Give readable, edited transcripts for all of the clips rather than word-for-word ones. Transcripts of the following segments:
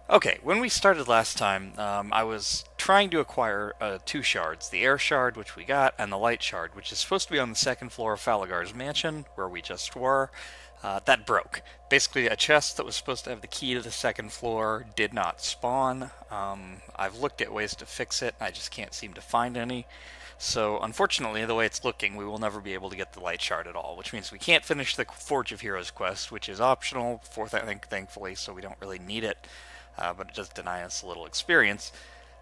Okay, when we started last time, I was trying to acquire two shards, the air shard, which we got, and the light shard, which is supposed to be on the second floor of Falagar's mansion, where we just were. That broke. Basically, a chest that was supposed to have the key to the second floor did not spawn. I've looked at ways to fix it, I just can't seem to find any. So, unfortunately, the way it's looking, we will never be able to get the light shard at all, which means we can't finish the Forge of Heroes quest, which is optional, thankfully, so we don't really need it. But it does deny us a little experience,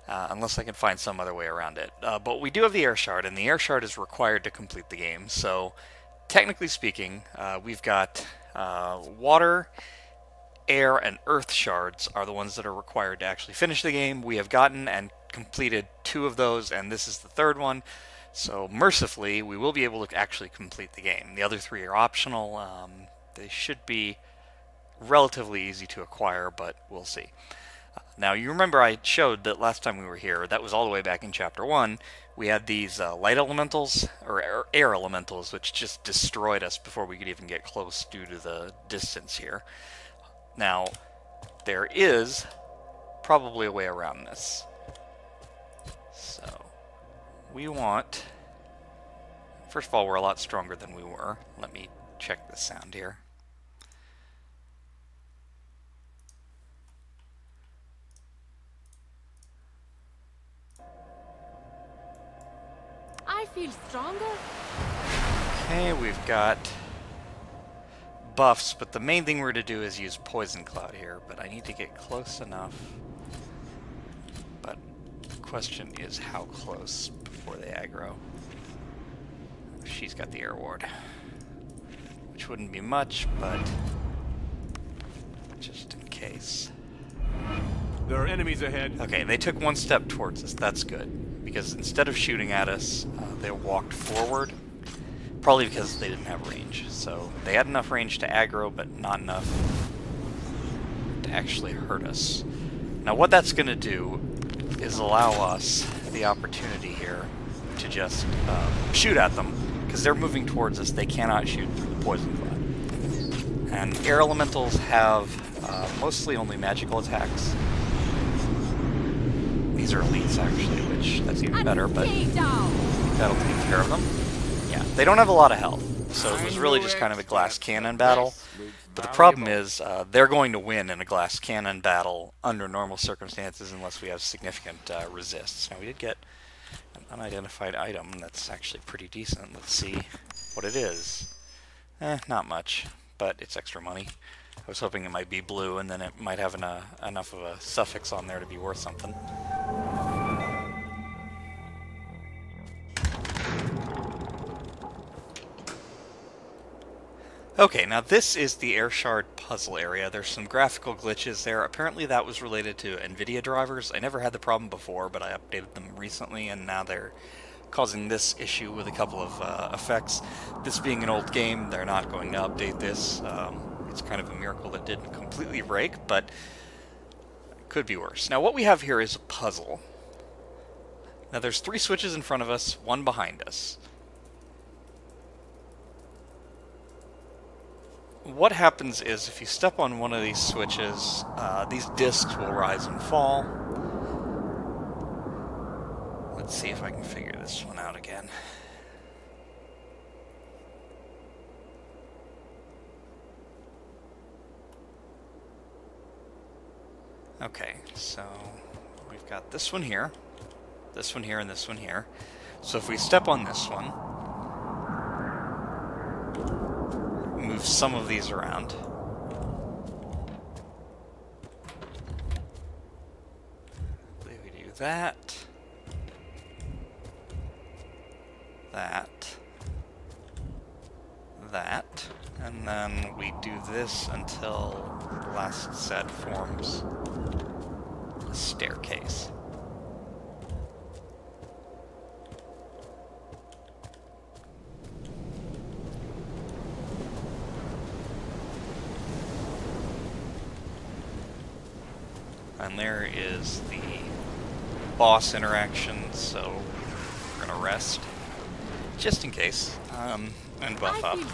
unless I can find some other way around it. But we do have the air shard, and the air shard is required to complete the game. So, technically speaking, we've got water, air, and earth shards are the ones that are required to actually finish the game. We have gotten and completed two of those, and this is the third one. So, mercifully, we will be able to actually complete the game. The other three are optional. They should be relatively easy to acquire, but we'll see. Now, you remember I showed that last time we were here, that was all the way back in Chapter 1, we had these light elementals, or air elementals, which just destroyed us before we could even get close due to the distance here. Now, there is probably a way around this. So, we want... First of all, we're a lot stronger than we were. Let me check the sound here. I feel stronger. Okay, we've got buffs, but the main thing we're to do is use Poison Cloud here, but I need to get close enough. But the question is how close before they aggro. She's got the air ward, which wouldn't be much, but just in case. There are enemies ahead. Okay, they took one step towards us. That's good, because instead of shooting at us, they walked forward. Probably because they didn't have range. So they had enough range to aggro, but not enough to actually hurt us. Now what that's going to do is allow us the opportunity here to just shoot at them, because they're moving towards us. They cannot shoot through the poison cloud. And air elementals have mostly only magical attacks. These are elites, actually, which that's even better, but that'll take care of them. Yeah, they don't have a lot of health, so it was really just kind of a glass cannon battle. But the problem is, they're going to win in a glass cannon battle under normal circumstances unless we have significant resists. Now, we did get an unidentified item that's actually pretty decent. Let's see what it is. Not much, but it's extra money. I was hoping it might be blue, and then it might have enough of a suffix on there to be worth something. Okay, now this is the air shard puzzle area. There's some graphical glitches there. Apparently that was related to NVIDIA drivers. I never had the problem before, but I updated them recently, and now they're causing this issue with a couple of effects. This being an old game, they're not going to update this. It's kind of a miracle that didn't completely break, but it could be worse. Now what we have here is a puzzle. Now there's 3 switches in front of us, 1 behind us. What happens is if you step on one of these switches, these discs will rise and fall. Let's see if I can figure this one out again. Okay, so we've got this one here, and this one here. So if we step on this one, move some of these around. I believe we do that, that, and then we do this until the last set forms a staircase. And there is the boss interaction, so we're gonna rest, just in case, and buff up. Yeah,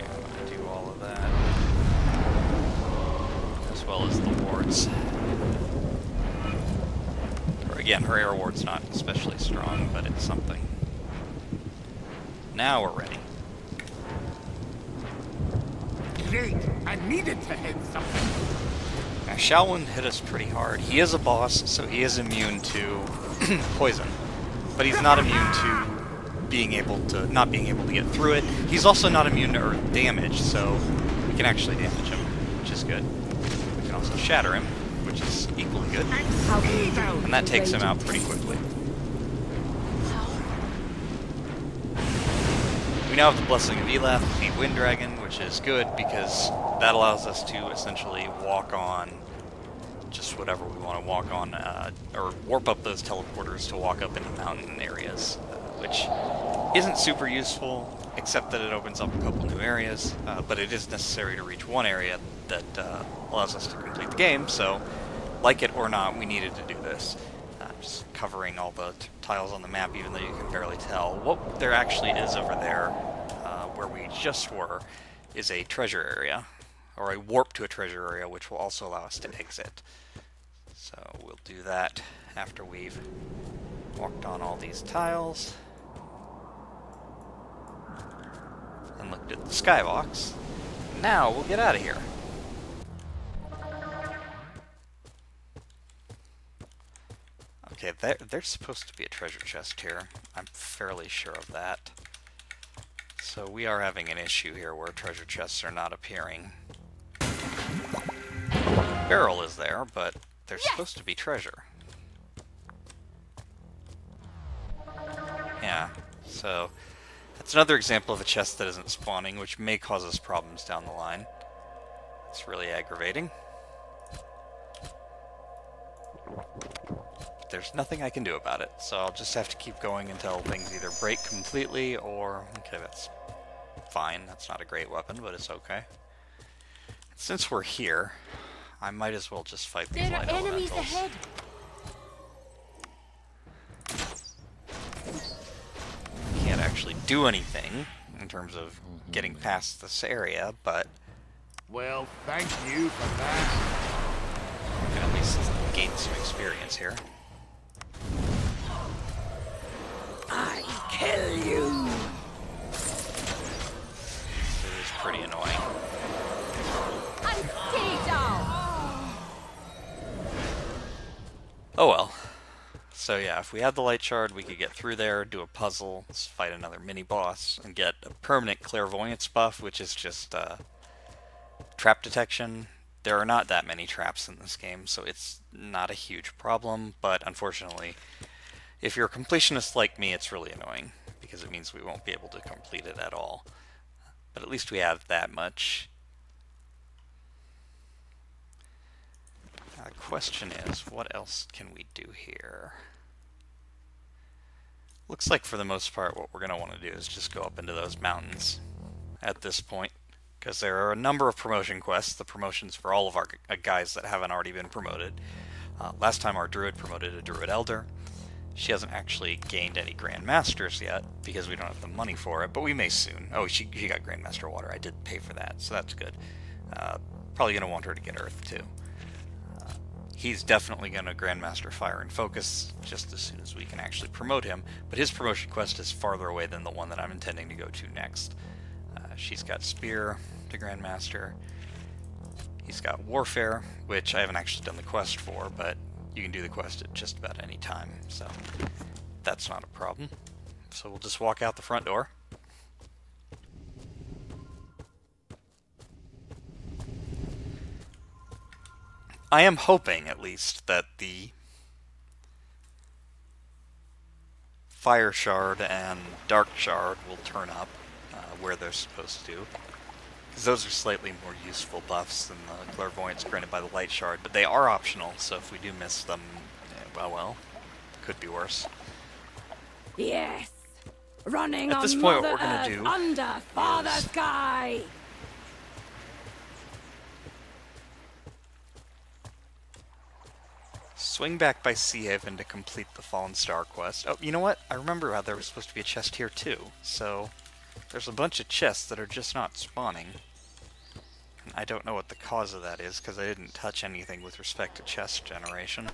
I'm gonna do all of that. well as the wards. Again, her air ward's not especially strong, but it's something. Now we're ready. Great! I needed to hit something. Now, Shaolin hit us pretty hard. He is a boss, so he is immune to poison. But he's not immune to not being able to get through it. He's also not immune to earth damage, so we can actually damage him, which is good. We can also shatter him, which is equally good. And that takes him out pretty quickly. We now have the Blessing of Elath, the Wind Dragon, which is good because that allows us to essentially walk on just whatever we want to walk on, or warp up those teleporters to walk up into mountain areas, which isn't super useful, except that it opens up a couple new areas, but it is necessary to reach one area that allows us to complete the game, so like it or not, we needed to do this. Just covering all the tiles on the map, even though you can barely tell. What there actually is over there, where we just were, is a treasure area, or a warp to a treasure area, which will also allow us to exit. So we'll do that after we've walked on all these tiles, and looked at the skybox. Now we'll get out of here. Okay, there's supposed to be a treasure chest here. I'm fairly sure of that. So we are having an issue here where treasure chests are not appearing. Barrel is there, but there's supposed to be treasure. Yeah, so that's another example of a chest that isn't spawning, which may cause us problems down the line. It's really aggravating. There's nothing I can do about it, so I'll just have to keep going until things either break completely or... Okay, that's fine. That's not a great weapon, but it's okay. Since we're here, I might as well just fight these light elementals. Ahead. Can't actually do anything in terms of getting past this area, but... Well, thank you for that. we can at least gain some experience here. I kill you. It is pretty annoying. And stay down. Oh well. So yeah, if we had the light shard, we could get through there, do a puzzle, fight another mini-boss, and get a permanent clairvoyance buff, which is just trap detection. There are not that many traps in this game, so it's not a huge problem, but unfortunately, if you're a completionist like me, it's really annoying, because it means we won't be able to complete it at all. But at least we have that much. The question is, what else can we do here? Looks like for the most part what we're going to want to do is just go up into those mountains at this point, because there are a number of promotion quests, the promotions for all of our guys that haven't already been promoted. Last time our druid promoted a druid elder. She hasn't actually gained any Grandmasters yet, because we don't have the money for it, but we may soon. Oh, she got Grandmaster Water. I did pay for that, so that's good. Probably going to want her to get Earth, too. He's definitely going to Grandmaster Fire and Focus just as soon as we can actually promote him, but his promotion quest is farther away than the one that I'm intending to go to next. She's got Spear to Grandmaster. He's got Warfare, which I haven't actually done the quest for, but you can do the quest at just about any time, so that's not a problem. So we'll just walk out the front door. I am hoping, at least, that the Fire Shard and Dark Shard will turn up where they're supposed to, because those are slightly more useful buffs than the Clairvoyance granted by the Light Shard, but they are optional, so if we do miss them, well, could be worse. Yes. Running At this on point, Mother what we're going Earth to do under Father is Sky. swing back by Sea Haven to complete the Fallen Star quest. Oh, you know what? I remember how there was supposed to be a chest here too, so there's a bunch of chests that are just not spawning. I don't know what the cause of that is, because I didn't touch anything with respect to chest generation.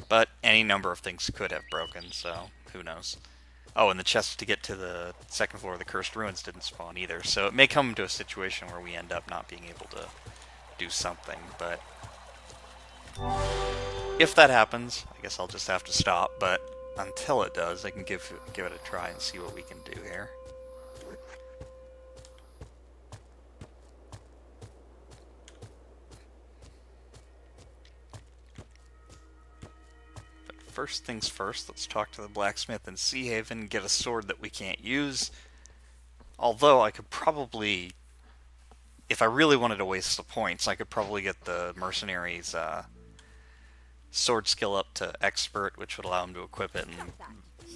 But any number of things could have broken, so who knows. Oh, and the chest to get to the second floor of the Cursed Ruins didn't spawn either, so it may come to a situation where we end up not being able to do something, but if that happens, I guess I'll just have to stop, but until it does, I can give it a try and see what we can do here. But first things first, let's talk to the blacksmith in Sea Haven, get a sword that we can't use. Although I could probably, if I really wanted to waste the points, I could probably get the mercenaries' sword skill up to expert, which would allow him to equip it and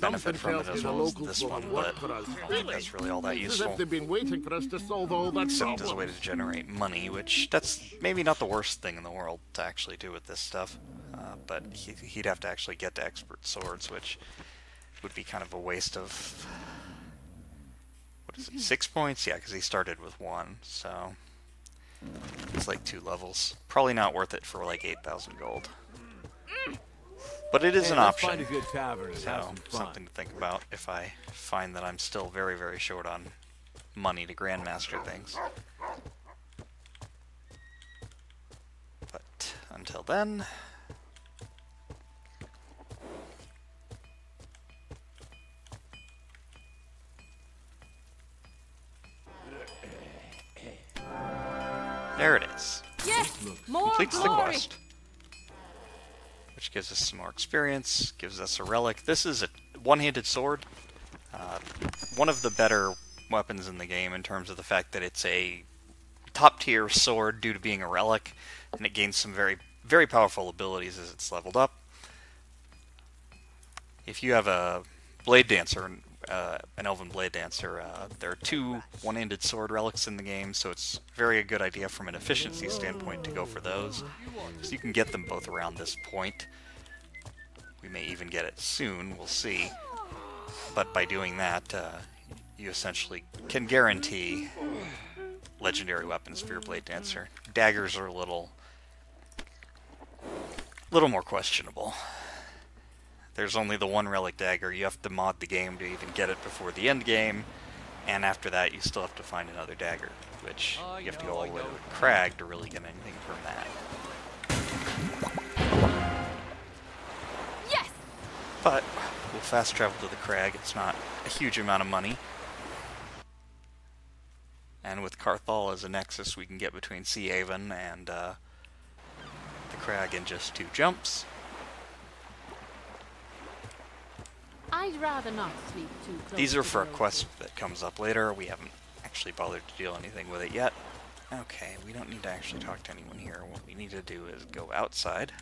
benefit from it as well as this one, but I don't think that's really all that useful. They've been waiting for us to solve all that Except as a way to generate money, which that's maybe not the worst thing in the world to actually do with this stuff, but he'd have to actually get to expert swords, which would be kind of a waste of, what is it, 6 points? Yeah, because he started with 1, so it's like 2 levels. Probably not worth it for like 8,000 gold. But it is an option, Find a good tavern and have so some fun. something to think about if I find that I'm still very, very short on money to Grandmaster things. But until then... there it is. Yes! More Completes the glory! quest. Which gives us some more experience, gives us a relic. This is a one-handed sword. One of the better weapons in the game in terms of the fact that it's a top-tier sword due to being a relic, and it gains some very, very powerful abilities as it's leveled up. If you have a Blade Dancer, an Elven Blade Dancer, there are 2 one-handed sword relics in the game, so it's very a good idea from an efficiency standpoint to go for those. So you can get them both around this point. We may even get it soon, we'll see. But by doing that, you essentially can guarantee legendary weapons for your Blade Dancer. Daggers are a little more questionable. There's only the one relic dagger. You have to mod the game to even get it before the end game, and after that you still have to find another dagger, which you have to go all the way to Crag to really get anything from that. Yes! But we'll fast travel to the Crag. It's not a huge amount of money. And with Carthal as a nexus, we can get between Sea Haven and the Crag in just 2 jumps. I'd rather not sleep too close. These are to for a the quest that comes up later. We haven't actually bothered to do anything with it yet. Okay, we don't need to actually talk to anyone here. What we need to do is go outside.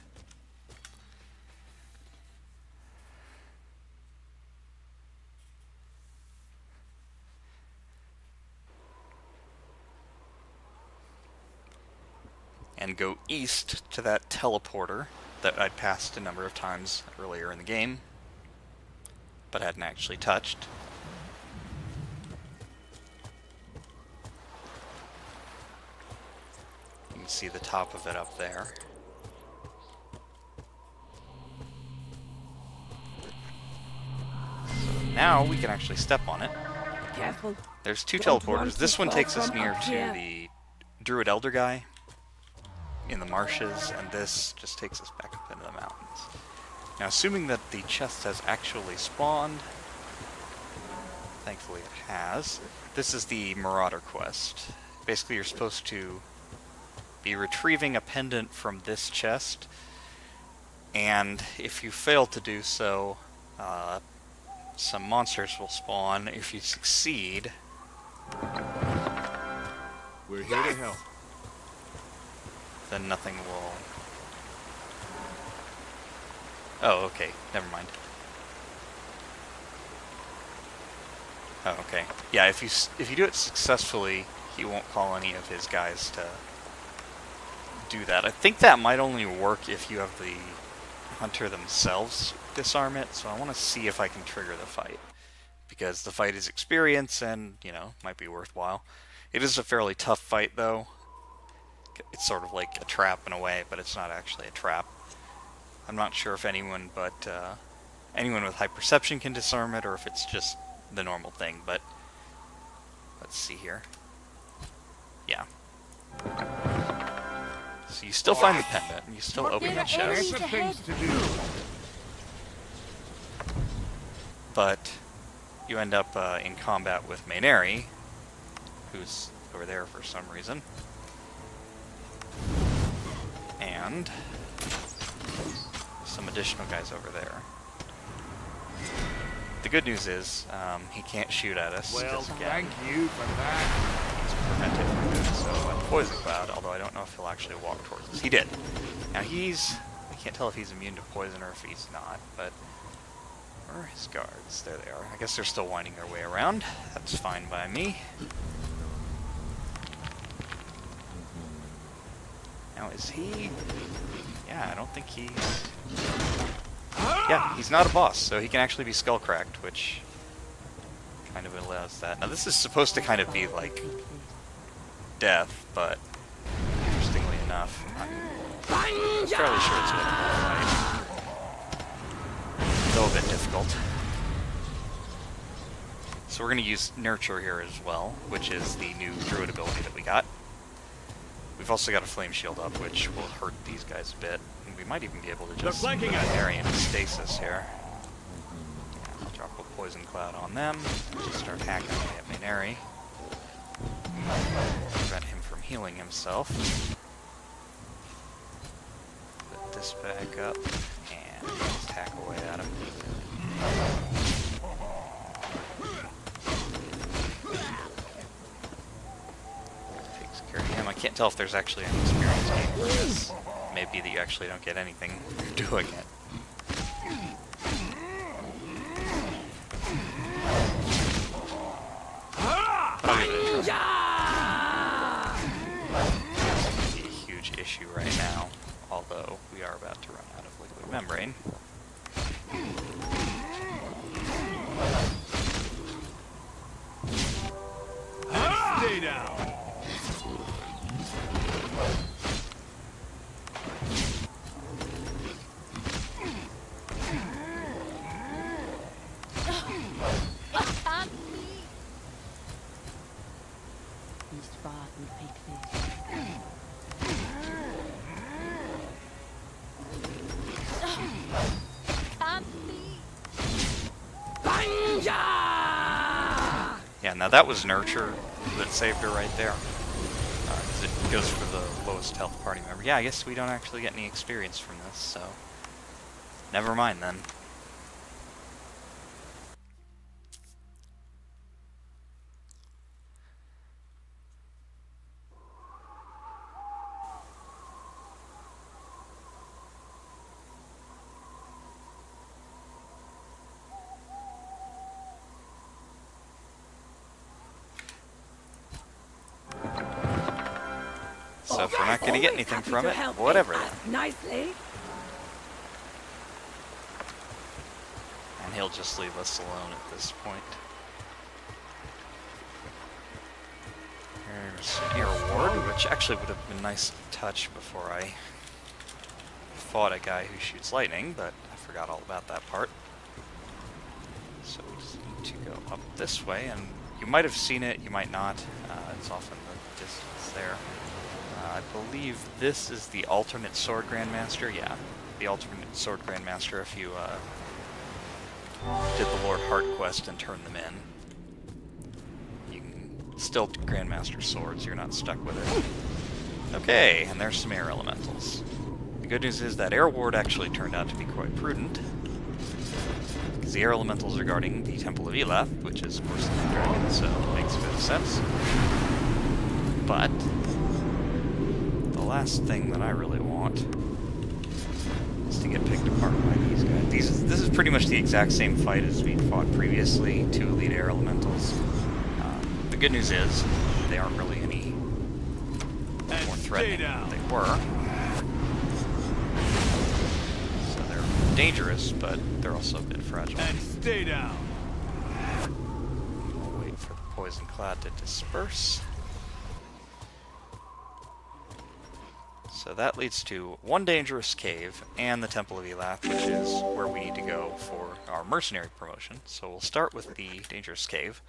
And go east to that teleporter that I'd passed a number of times earlier in the game, but hadn't actually touched. You can see the top of it up there. So now we can actually step on it. Careful. There's 2 Don't teleporters. want to This one fall takes us from near up to here. the Druid Elder guy in the marshes, and this just takes us back up into the mountains. Now, assuming that the chest has actually spawned, thankfully it has, this is the Marauder quest. Basically, you're supposed to be retrieving a pendant from this chest, and if you fail to do so, some monsters will spawn. If you succeed, We're here to help. then nothing will... Oh, okay. Never mind. Oh, okay. Yeah, if you do it successfully, he won't call any of his guys to do that. I think that might only work if you have the hunter themselves disarm it, so I want to see if I can trigger the fight. because the fight is experience and, you know, might be worthwhile. It is a fairly tough fight, though. It's sort of like a trap in a way, but it's not actually a trap. I'm not sure if anyone with high perception can discern it, or if it's just the normal thing, but let's see here. Yeah. So you still find the pendant, and you still open that chest, Lots of things to do. but you end up in combat with Maineri, who's over there for some reason. And some additional guys over there. The good news is, he can't shoot at us. Well, 'cause, again, thank you for that. he's prevented from doing so by Poison Cloud, although I don't know if he'll actually walk towards us. He did. Now I can't tell if he's immune to poison or if he's not, but where are his guards? There they are. I guess they're still winding their way around. That's fine by me. Now is he... Yeah, I don't think he's... Yeah, he's not a boss, so he can actually be skull-cracked, which kind of allows that. Now this is supposed to kind of be like death, but interestingly enough, I'm fairly sure it's winnable, right? Though a bit difficult. So we're going to use Nurture here as well, which is the new Druid ability that we got. We've also got a Flame Shield up, which will hurt these guys a bit. And we might even be able to just put Maineri into stasis here. Yeah, I'll drop a Poison Cloud on them. Just start hacking away at Maineri. Prevent him from healing himself. Put this back up, and just hack away at him. I can't tell if there's actually an experience gain for this. Maybe that you actually don't get anything for doing it. But I'll give it a try. It's a huge issue right now, although we are about to run out of liquid membrane. Stay down. Yeah, now that was Nurture that saved her right there. 'Cause it goes for the lowest health party member. Yeah, I guess we don't actually get any experience from this, so... Never mind then. So if we're not going to get anything from it, whatever then. Nicely. And he'll just leave us alone at this point. There's Ear Ward, which actually would have been nice to touch before I fought a guy who shoots lightning, but I forgot all about that part. So we just need to go up this way, and you might have seen it, you might not. It's off in the distance there. I believe this is the alternate Sword Grandmaster. Yeah, the alternate Sword Grandmaster if you did the Lord Heart quest and turned them in. You can still Grandmaster swords, you're not stuck with it. Okay, and there's some air elementals. The good news is that Air Ward actually turned out to be quite prudent, because the air elementals are guarding the Temple of Elaf, which is, of course, the dragon, so it makes a bit of sense. But the last thing that I really want is to get picked apart by these guys. This is pretty much the exact same fight as we fought previously, 2 elite air elementals. The good news is they aren't really any more threatening than they were. So they're dangerous, but they're also a bit fragile. And stay down. Poison Cloud to disperse. So that leads to one dangerous cave and the Temple of Elath, which is where we need to go for our mercenary promotion. So we'll start with the dangerous cave.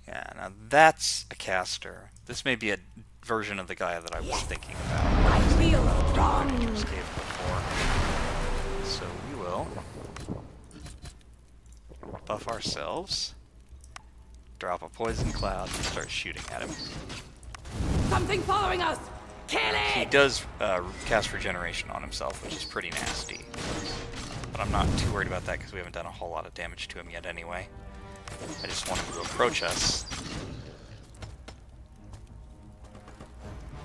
Yeah, now that's a caster. This may be a version of the guy that I was thinking about. I feel Dangerous strong. cave before. So we will buff ourselves, drop a poison cloud, and start shooting at him. Something following us. Kill He it. does cast regeneration on himself, which is pretty nasty. But I'm not too worried about that because we haven't done a whole lot of damage to him yet anyway. I just want him to approach us.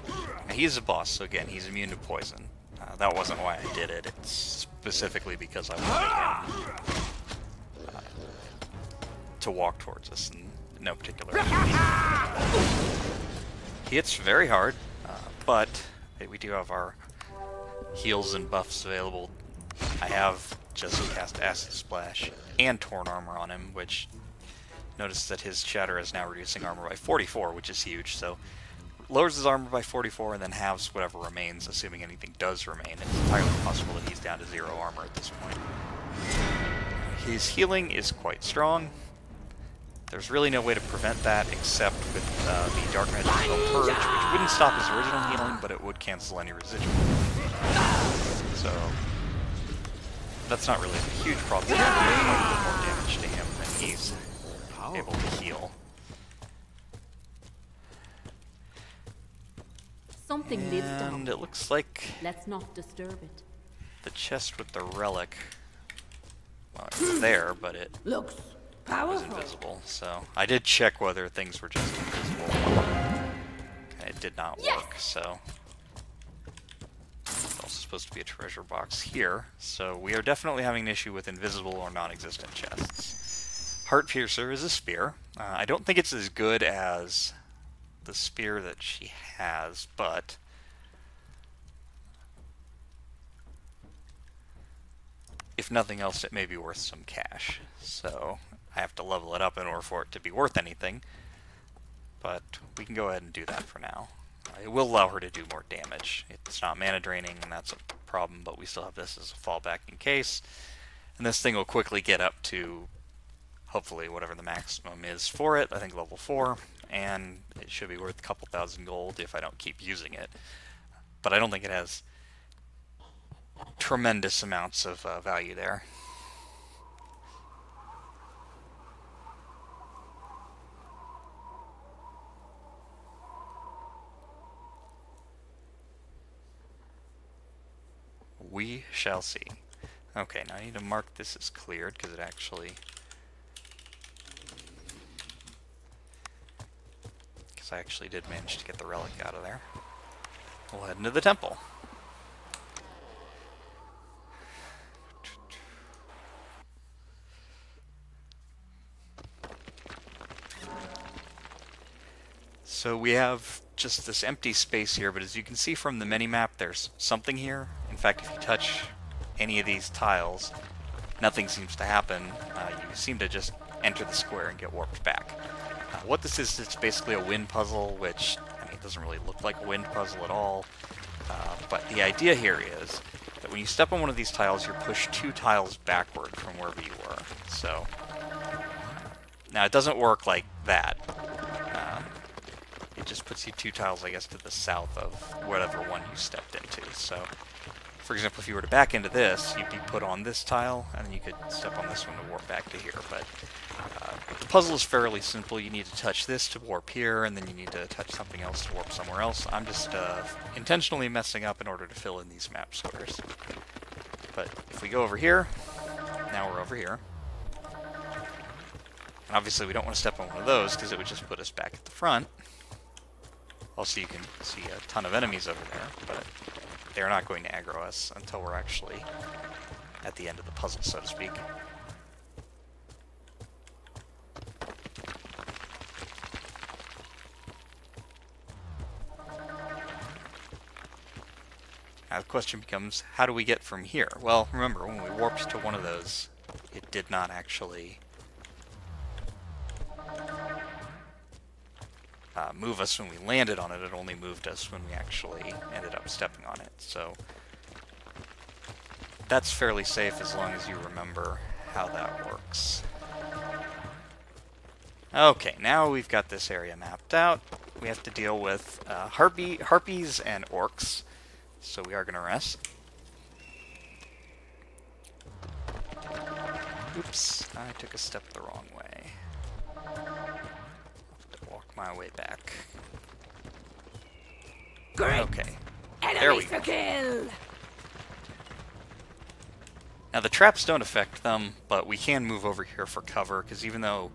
Now, he's a boss, so again, he's immune to poison. That wasn't why I did it. It's specifically because I wanted him to walk towards us in no particular reason. He hits very hard, but we do have our heals and buffs available. I have just cast Acid Splash and Torn Armor on him, which notice that his Shatter is now reducing armor by 44, which is huge, so lowers his armor by 44 and then halves whatever remains, assuming anything does remain. It's entirely possible that he's down to 0 armor at this point. His healing is quite strong. There's really no way to prevent that except with the Dark Magic spell Purge, which wouldn't stop his original healing, but it would cancel any residual. So that's not really a huge problem. It's quite a bit more damage to him than he's able to heal. Something lives down. And it looks like Let's not disturb it. the chest with the relic, well, it's there, but it Looks was powerful. invisible. So I did check whether things were just invisible. And it did not work, so there's also supposed to be a treasure box here. So we are definitely having an issue with invisible or non-existent chests. Heart Piercer is a spear. I don't think it's as good as the spear that she has, but if nothing else, it may be worth some cash. So I have to level it up in order for it to be worth anything, but we can go ahead and do that for now. It will allow her to do more damage. It's not mana draining, and that's a problem, but we still have this as a fallback in case. And this thing will quickly get up to hopefully whatever the maximum is for it, I think level 4, and it should be worth a couple thousand gold if I don't keep using it. But I don't think it has tremendous amounts of value there. We shall see. Okay, now I need to mark this as cleared because it actually... I actually did manage to get the relic out of there. We'll head into the temple. So we have just this empty space here, but as you can see from the mini-map, there's something here. In fact, if you touch any of these tiles, nothing seems to happen. You seem to just enter the square and get warped back. What this is, it's basically a wind puzzle, which, I mean, it doesn't really look like a wind puzzle at all. But the idea here is that when you step on one of these tiles, you're pushed 2 tiles backward from wherever you were. So, now it doesn't work like that. It just puts you 2 tiles, I guess, to the south of whatever one you stepped into. So, for example, if you were to back into this, you'd be put on this tile, and then you could step on this one to warp back to here. But the puzzle is fairly simple. You need to touch this to warp here, and then you need to touch something else to warp somewhere else. I'm just intentionally messing up in order to fill in these map squares. But if we go over here, now we're over here. And obviously we don't want to step on one of those because it would just put us back at the front. Also, you can see a ton of enemies over there, but they're not going to aggro us until we're actually at the end of the puzzle, so to speak. Now the question becomes, how do we get from here? Well, remember, when we warped to one of those, it did not actually move us when we landed on it. It only moved us when we actually ended up stepping on it. So that's fairly safe as long as you remember how that works. Okay, now we've got this area mapped out. We have to deal with harpies and orcs. So we are going to rest. Oops, I took a step the wrong way. I'll have to walk my way back. Great. Okay, there we Enemies go. to kill. Now the traps don't affect them, but we can move over here for cover, because even though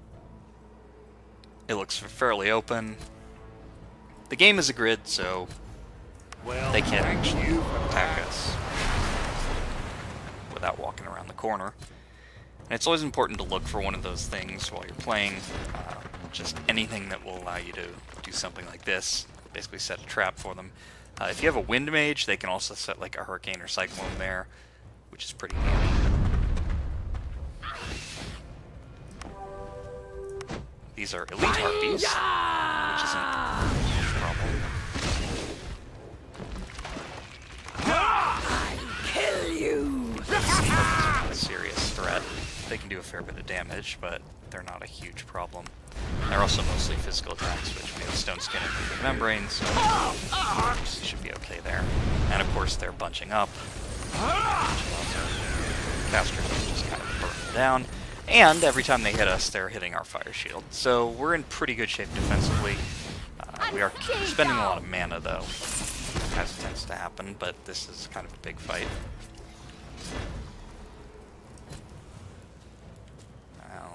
it looks fairly open, the game is a grid, so Well, they can't actually attack us without walking around the corner. And it's always important to look for one of those things while you're playing. Just anything that will allow you to do something like this. Basically set a trap for them. If you have a wind mage, they can also set like a hurricane or cyclone there, which is pretty handy. These are elite harpies, which isn't a huge problem. Kill you. Not a serious threat. They can do a fair bit of damage, but they're not a huge problem. They're also mostly physical attacks, which we have stone skin and moving membrane, so we should be okay there. And of course, they're bunching up, which allows our casters to just kind of burn them down. And every time they hit us, they're hitting our fire shield. So we're in pretty good shape defensively. We are spending a lot of mana, though, as tends to happen, but this is kind of a big fight. Now,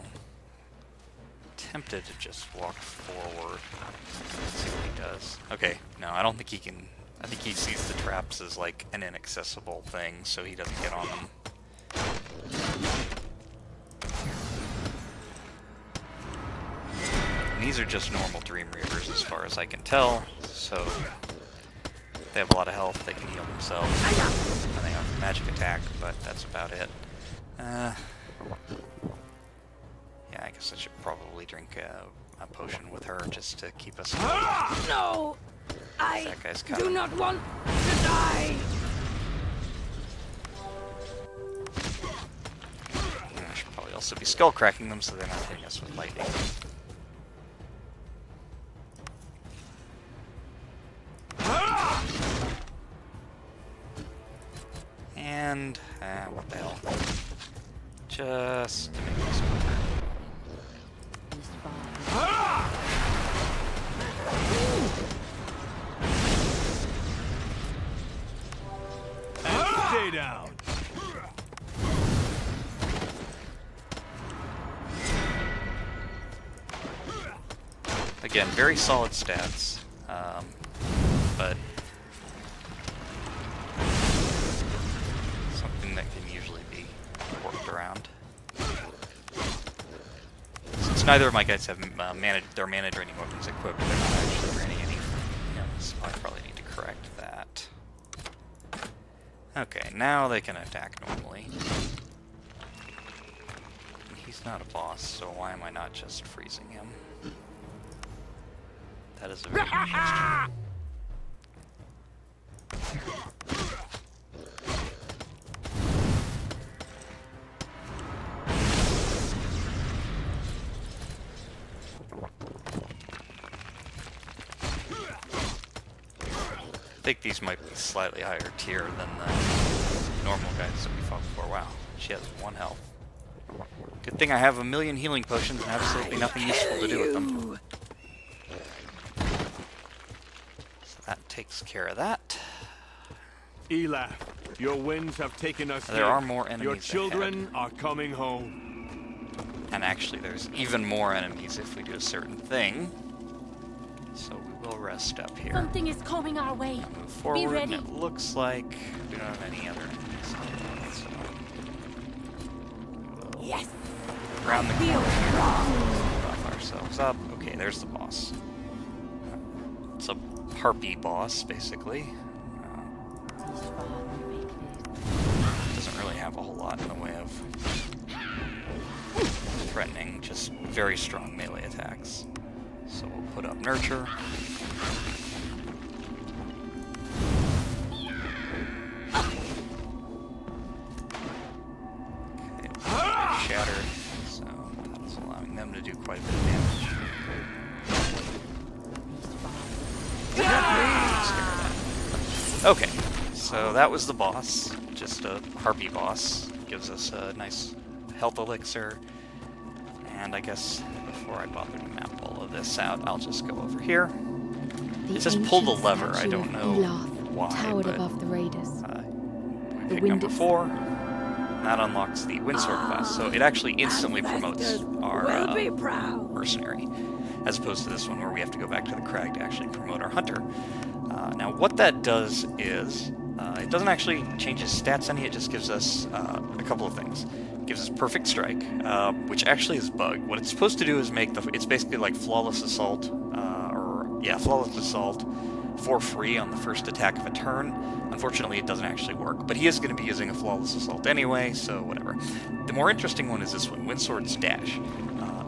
tempted to just walk forward. Let's see what he does. Okay, no, I don't think he can. I think he sees the traps as like an inaccessible thing, so he doesn't get on them. And these are just normal Dream Reavers as far as I can tell, so they have a lot of health, they can heal themselves, and they have magic attack, but that's about it. Yeah, I guess I should probably drink a potion with her just to keep us healthy. No, I That guy's do coming. not want to die. And I should probably also be skull cracking them so they're not hitting us with lightning. And, what the hell. Just to make this quicker. and stay down. Again, very solid stats, but something that can usually be worked around. Since neither of my guys have their mana draining weapons equipped, they're not actually draining any. So I probably need to correct that. Okay, now they can attack normally. And he's not a boss, so why am I not just freezing him? That is a very good question. I think these might be slightly higher tier than the normal guys that we fought before. Wow, she has 1 health. Good thing I have a million healing potions and absolutely nothing useful to do with them. So that takes care of that. Elaf, your winds have taken us There here. are more enemies Your children are coming home. And actually there's even more enemies if we do a certain thing. So we will rest up here. Something is coming our way. Move forward, ready. and it looks like we don't have any other enemies. So we'll Yes, round the feel corner here, strong. buff ourselves up. Okay, there's the boss. It's a harpy boss, basically. really have a whole lot in the way of threatening, just very strong melee attacks. So we'll put up Nurture. Okay, Shattered, so that's allowing them to do quite a bit of damage. Okay, so that was the boss, just a harpy boss. Gives us a nice health elixir. And I guess before I bother to map all of this out, I'll just go over here. It says pull the lever. I don't know why, towered but above the raiders. we picked number 4. And that unlocks the Windsword class, so it actually instantly promotes our mercenary, as opposed to this one where we have to go back to the crag to actually promote our hunter. Now, what that does is it doesn't actually change his stats any. It just gives us a couple of things. It gives us Perfect Strike, which actually is bugged. What it's supposed to do is make it's basically like Flawless Assault, Flawless Assault for free on the first attack of a turn. Unfortunately, it doesn't actually work, but he is going to be using a Flawless Assault anyway, so whatever. The more interesting one is this one, Windsword's Dash.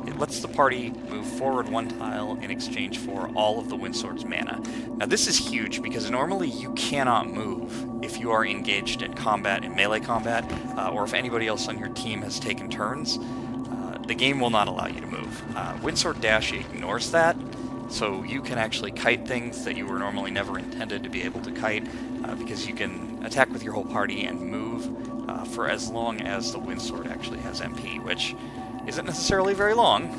It lets the party move forward 1 tile in exchange for all of the Windsword's mana. Now this is huge because normally you cannot move if you are engaged in combat, in melee combat, or if anybody else on your team has taken turns. The game will not allow you to move. Windsword Dash ignores that, so you can actually kite things that you were normally never intended to be able to kite, because you can attack with your whole party and move for as long as the Windsword actually has MP, which isn't necessarily very long.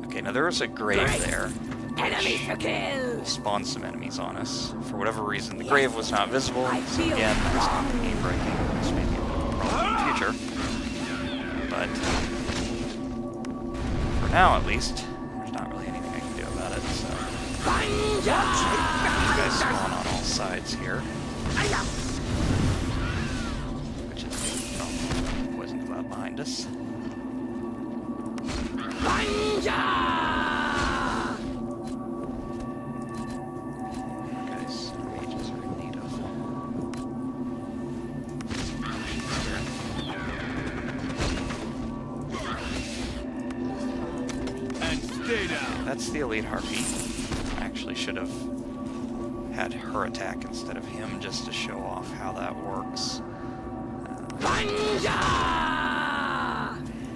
Okay, now there is a grave there, which spawned some enemies on us. For whatever reason, the grave was not visible, so again, that's going to be game breaking. This may be a problem in the future. But for now, at least, there's not really anything I can do about it, so you guys spawn on all sides here. Which is poison cloud behind us. Guys, mages are in need of potions here. And stay down. That's the elite harpy. I actually should have had her attack instead of him, just to show off how that works.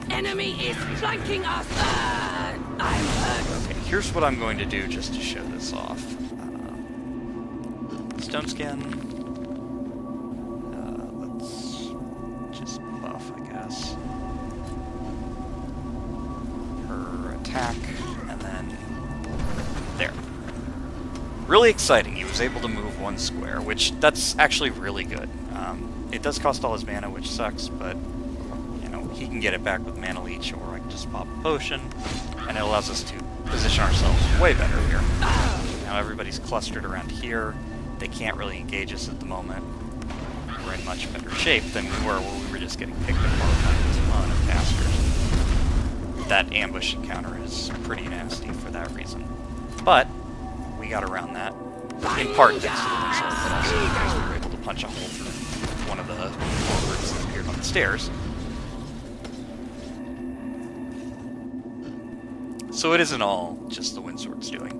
Enemy is flanking us! I'm hurt! Okay, here's what I'm going to do just to show this off. Stone Skin. Let's just buff, I guess. Her attack, and then there. Really exciting. He was able to move 1 square, which that's actually really good. It does cost all his mana, which sucks, but he can get it back with Mana Leech, or I can just pop a potion, and it allows us to position ourselves way better here. Now everybody's clustered around here. They can't really engage us at the moment. We're in much better shape than we were where we were just getting picked apart by a ton of casters. That ambush encounter is pretty nasty for that reason. But we got around that, in part thanks to the Windsword, but also because we were able to punch a hole through one of the forwards that appeared on the stairs. So it isn't all just the Windsword's doing.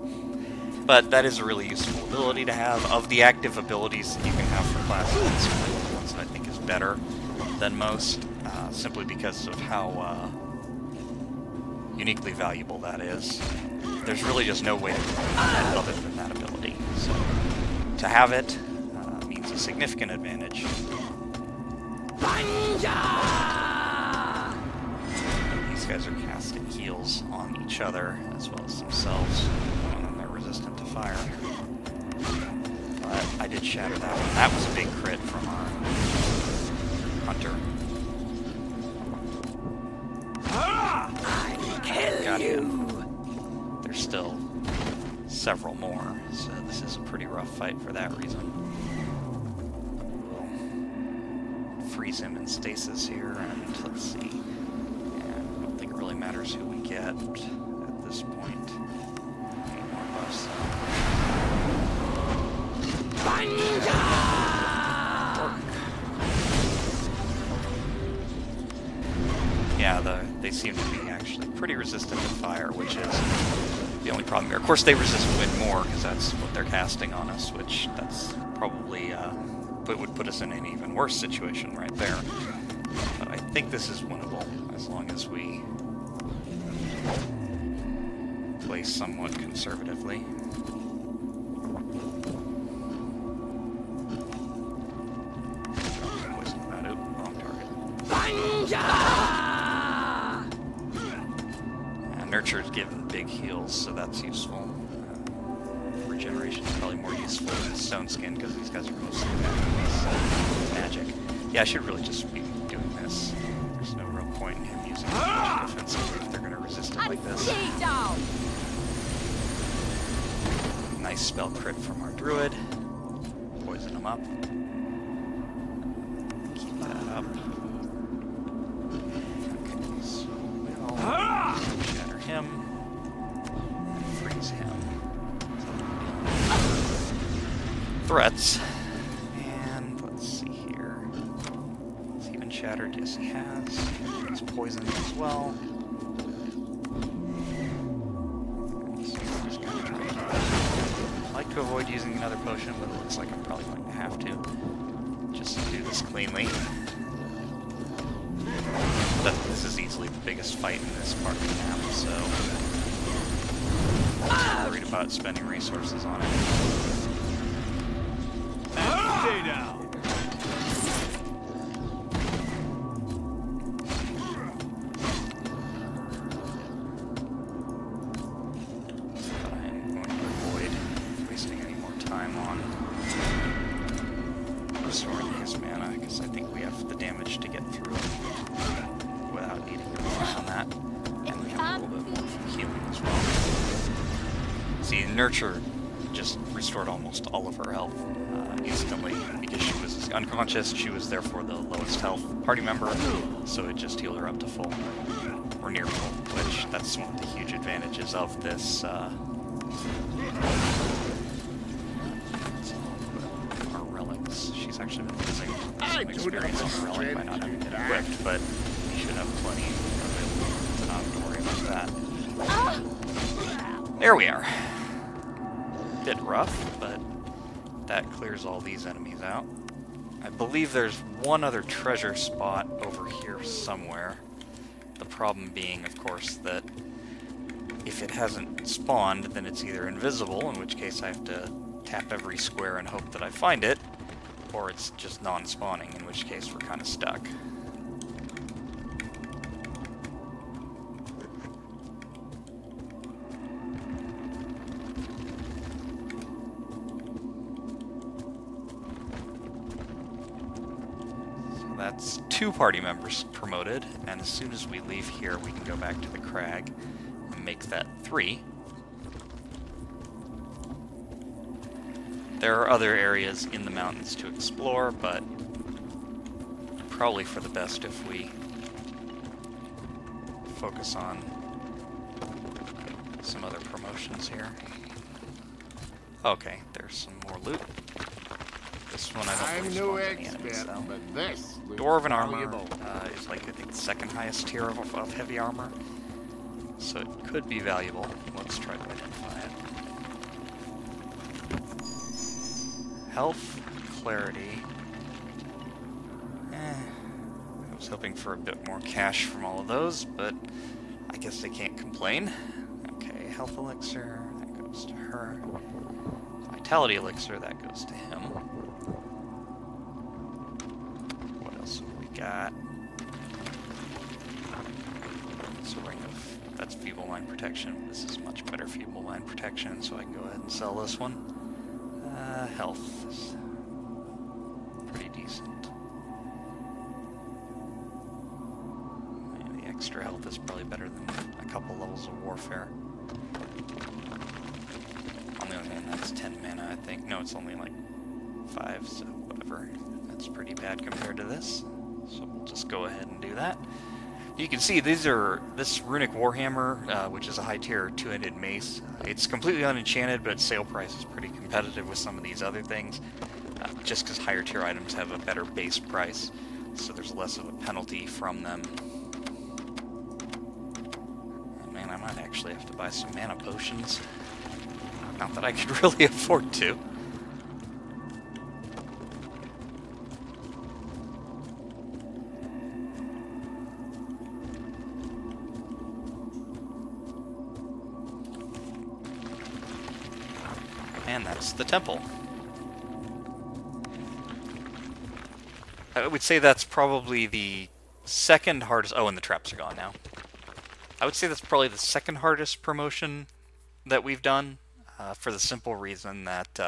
But that is a really useful ability to have. Of the active abilities that you can have for classes, it's one of the ones that I think is better than most, simply because of how uniquely valuable that is. There's really just no way to perform it other than that ability. So to have it means a significant advantage. These guys are casting heals on each other as well as themselves, and they're resistant to fire. But I did shatter that one. That was a big crit from our hunter. Got him. There's still several more, so this is a pretty rough fight for that reason. We'll freeze him in stasis here, and let's see. Yeah, I don't think it really matters who we get at this point. Need more buffs. Yeah, they seem to be actually pretty resistant to fire, which is the only problem here. Of course, they resist wind more, because that's what they're casting on us, which that's probably would put us in an even worse situation right there. But I think this is winnable, as long as we play somewhat conservatively. Poison that out. Wrong target. And Nurture's given big heals, so that's useful. Regeneration is probably more useful than Stone Skin, because these guys are mostly magic. Yeah, I should really just be doing this. There's no real point in him using defensive if they're going to resist it like this. Nice spell crit from our druid. Poison him up. Keep that up. Okay, so we'll shatter him. And freeze him. Threats. And let's see here. Has he been shattered? Yes, he has. He's poisoned as well. I'd like to avoid using another potion, but it looks like I'm probably going to have to. Just to do this cleanly. But this is easily the biggest fight in this part of the map, so I'm not worried about spending resources on it. Stay down. But I am going to avoid wasting any more time on restoring his mana, because I think we have the damage to get through without needing to rely on that. And we have a little bit more from healing as well. See, Nurture just restored almost all of her health instantly, because she was unconscious. She was therefore the lowest health party member, so it just healed her up to full, or near full, which that's one of the huge advantages of this. Our relics. She's actually been losing some experience on the relic by not having it equipped, but we should have plenty of it to not worry about that. There we are. Bit rough, but that clears all these enemies out. I believe there's one other treasure spot over here somewhere. The problem being, of course, that if it hasn't spawned, then it's either invisible, in which case I have to tap every square and hope that I find it, or it's just non-spawning, in which case we're kind of stuck. That's 2 party members promoted, and as soon as we leave here, we can go back to the crag and make that 3. There are other areas in the mountains to explore, but probably for the best if we focus on some other promotions here. Okay, there's some more loot. This one I don't I'm no believe spawns any enemies, expert, though. but this looks Dwarven armor valuable. is like, I think, the second highest tier of heavy armor. So it could be valuable. Let's try to identify it. Health, clarity. I was hoping for a bit more cash from all of those, but I guess they can't complain. Okay, health elixir, that goes to her. Vitality elixir, that goes to him. What else have we got? It's a ring of... that's feeble mind protection. This is much better feeble mind protection, so I can go ahead and sell this one. Health is pretty decent. And the extra health is probably better than a couple levels of warfare. On the other hand, that's 10 mana, I think. No, it's only like 5, so whatever. That's pretty bad compared to this. So we'll just go ahead and do that. You can see these are this runic warhammer, which is a high tier 2-handed mace. It's completely unenchanted, but its sale price is pretty competitive with some of these other things, just because higher tier items have a better base price, so there's less of a penalty from them. Might actually have to buy some mana potions. Not that I could really afford to. And that's the temple. I would say that's probably the second hardest... Oh, and the traps are gone now. I would say that's probably the second hardest promotion that we've done, for the simple reason that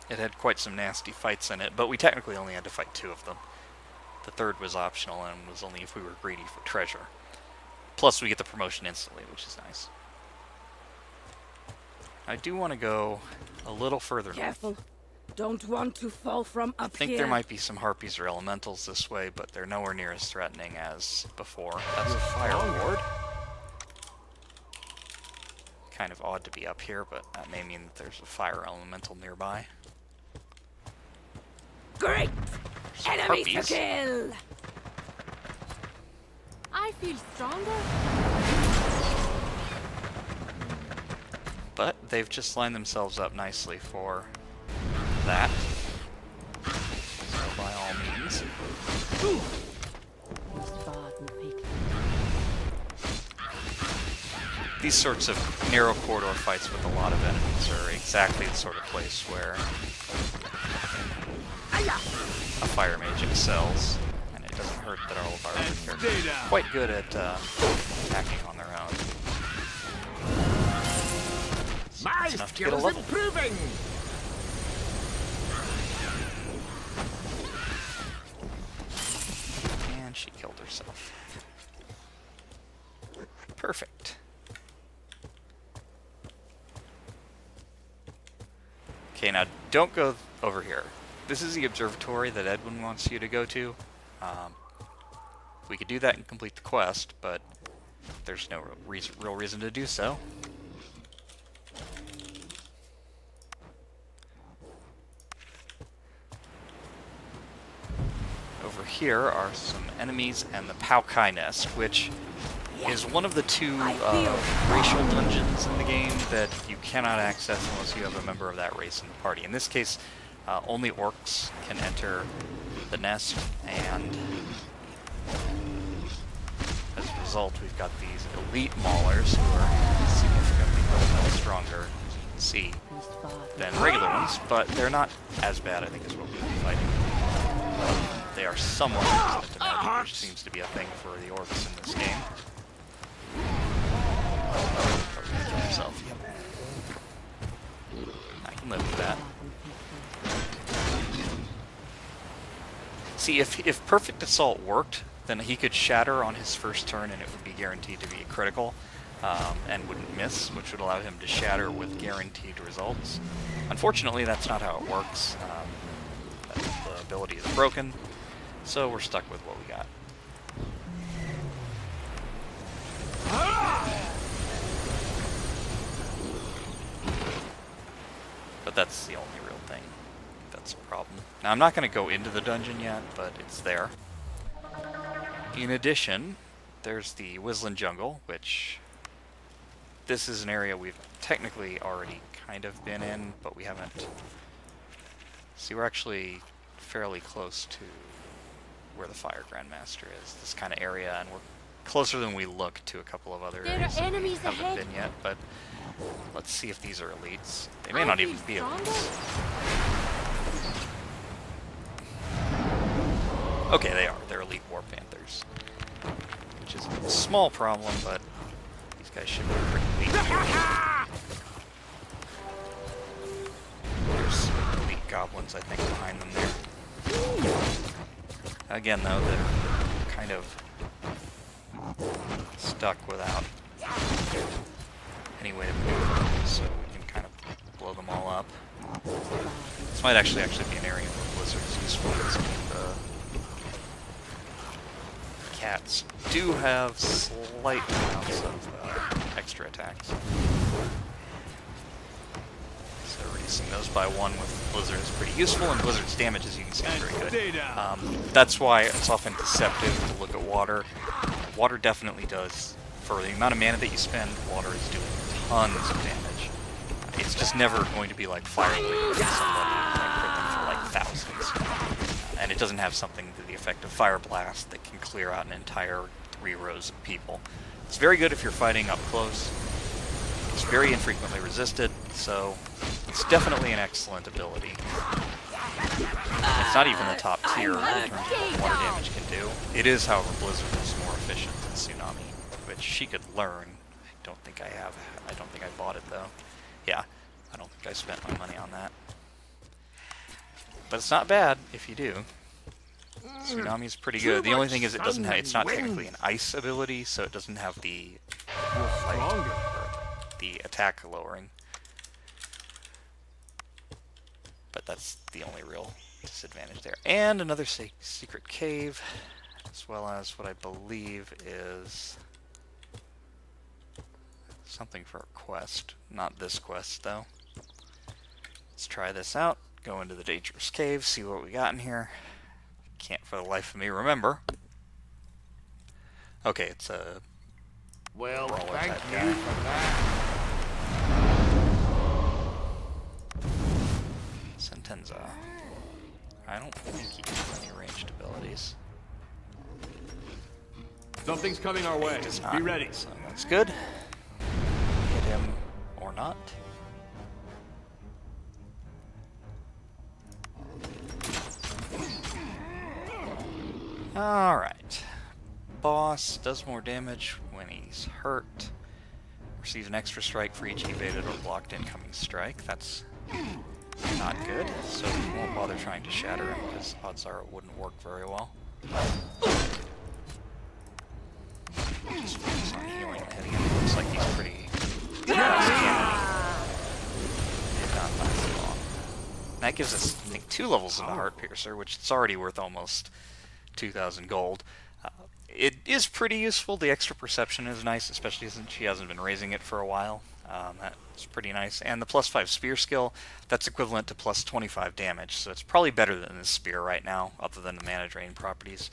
it had quite some nasty fights in it, but we technically only had to fight 2 of them. The third was optional and was only if we were greedy for treasure. Plus we get the promotion instantly, which is nice. I do want to go a little further north. Careful. Don't want to fall from up I think here. there might be some harpies or elementals this way, but they're nowhere near as threatening as before. That's a fire ward. Kind of odd to be up here, but that may mean that there's a fire elemental nearby. Great! Some Enemies to harpies. kill! I feel stronger. But they've just lined themselves up nicely for that. So by all means. These sorts of narrow corridor fights with a lot of enemies are exactly the sort of place where a fire mage excels, and it doesn't hurt that all of our other characters are quite good at attacking on their own. My Enough to get a skills level. improving! And she killed herself. Perfect. Okay, now don't go over here. This is the observatory that Edwin wants you to go to. We could do that and complete the quest, but there's no real reason to do so. Over here are some enemies and the Paukai Nest, which is one of the 2 racial dungeons in the game that you cannot access unless you have a member of that race in the party. In this case, only orcs can enter the nest, and as a result, we've got these elite maulers who are significantly more stronger, as you can see, than regular ones, but they're not as bad, I think, as what we'll be fighting. They are somewhat resistant to magic, which seems to be a thing for the orcs in this game. Himself, yep. I can live with that. See, if Perfect Assault worked, then he could shatter on his first turn and it would be guaranteed to be a critical, and wouldn't miss, which would allow him to shatter with guaranteed results. Unfortunately, that's not how it works. The ability is broken, so we're stuck with what we got. But that's the only real thing that's a problem. Now, I'm not going to go into the dungeon yet, but it's there. In addition, there's the Whistling Jungle, which this is an area we've technically already kind of been in, but we haven't. See, we're actually fairly close to where the Fire Grandmaster is, this kind of area, and we're closer than we look to a couple of other areas that we enemies haven't ahead. been yet, but let's see if these are elites. They may not even be elites. Okay, they are. They're elite War Panthers, which is a small problem, but these guys should be pretty weak. There's elite goblins, I think, behind them there. Again, though, they're kind of stuck without any way to move, so we can kind of blow them all up. This might actually be an area where Blizzard is useful, because the cats do have slight amounts of extra attacks. So reducing those by 1 with Blizzard is pretty useful, and Blizzard's damage, as you can see, is very good. That's why it's often deceptive to look at water. Water definitely does for the amount of mana that you spend, water is doing tons of damage. It's just never going to be like Fire Blade or somebody like crit them for like thousands. And it doesn't have something to the effect of Fire Blast that can clear out an entire 3 rows of people. It's very good if you're fighting up close. It's very infrequently resisted, so it's definitely an excellent ability. It's not even the top tier in terms of what water damage can do. It is, however, Blizzard is more efficient than Tsunami, which she could learn. I don't think I have. I don't think I bought it, though. Yeah, I don't think I spent my money on that. But it's not bad if you do. Tsunami's pretty good. The only thing is it doesn't have, it's not technically an ice ability, so it doesn't have the the attack lowering. But that's the only real disadvantage there. And another secret cave, as well as what I believe is something for a quest. Not this quest, though. Let's try this out. Go into the dangerous cave, see what we got in here. Can't for the life of me remember. Okay, it's a Well, brawler thank type you guy. for that. Sentenza. I don't think he has any ranged abilities. Something's coming our way. He does Be not, ready. so that's good. Hit him or not. Alright. Boss does more damage when he's hurt. Receives an extra strike for each evaded or blocked incoming strike. That's not good, so we won't bother trying to shatter him because odds are it wouldn't work very well. Just focus on healing and hitting him. Looks like he's pretty did not last long. And that gives us, I think, 2 levels into Heart Piercer, which is already worth almost 2,000 gold. It is pretty useful. The extra perception is nice, especially since she hasn't been raising it for a while. That's pretty nice. And the +5 spear skill, that's equivalent to +25 damage, so it's probably better than the spear right now, other than the mana drain properties.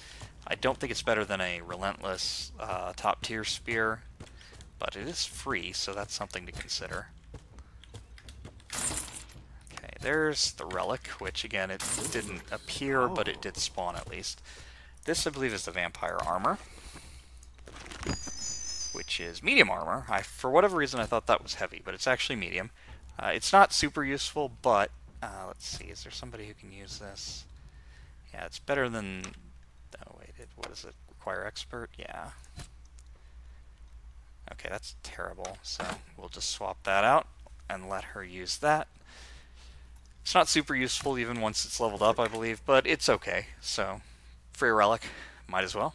I don't think it's better than a relentless top tier spear, but it is free, so that's something to consider. Okay, there's the relic, which again, it didn't appear, but it did spawn at least. This, I believe, is the vampire armor, which is medium armor. For whatever reason, I thought that was heavy, but it's actually medium. It's not super useful, but let's see, is there somebody who can use this? Yeah, it's better than... Oh, wait, what does it require? Expert? Yeah. Okay, that's terrible, so we'll just swap that out and let her use that. It's not super useful even once it's leveled up, I believe, but it's okay, so free relic, might as well.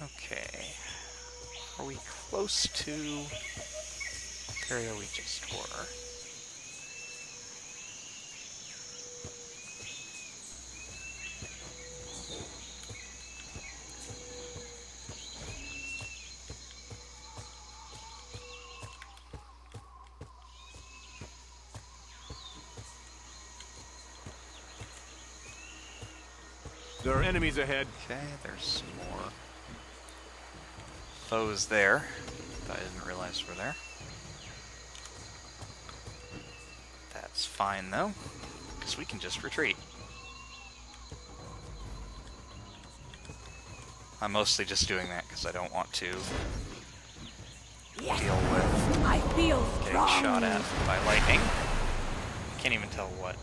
Okay, are we close to the area we just were? There are enemies ahead. Okay, there's some more foes there that I didn't realize were there. That's fine though, because we can just retreat. I'm mostly just doing that because I don't want to deal with I feel getting shot at by lightning. I can't even tell what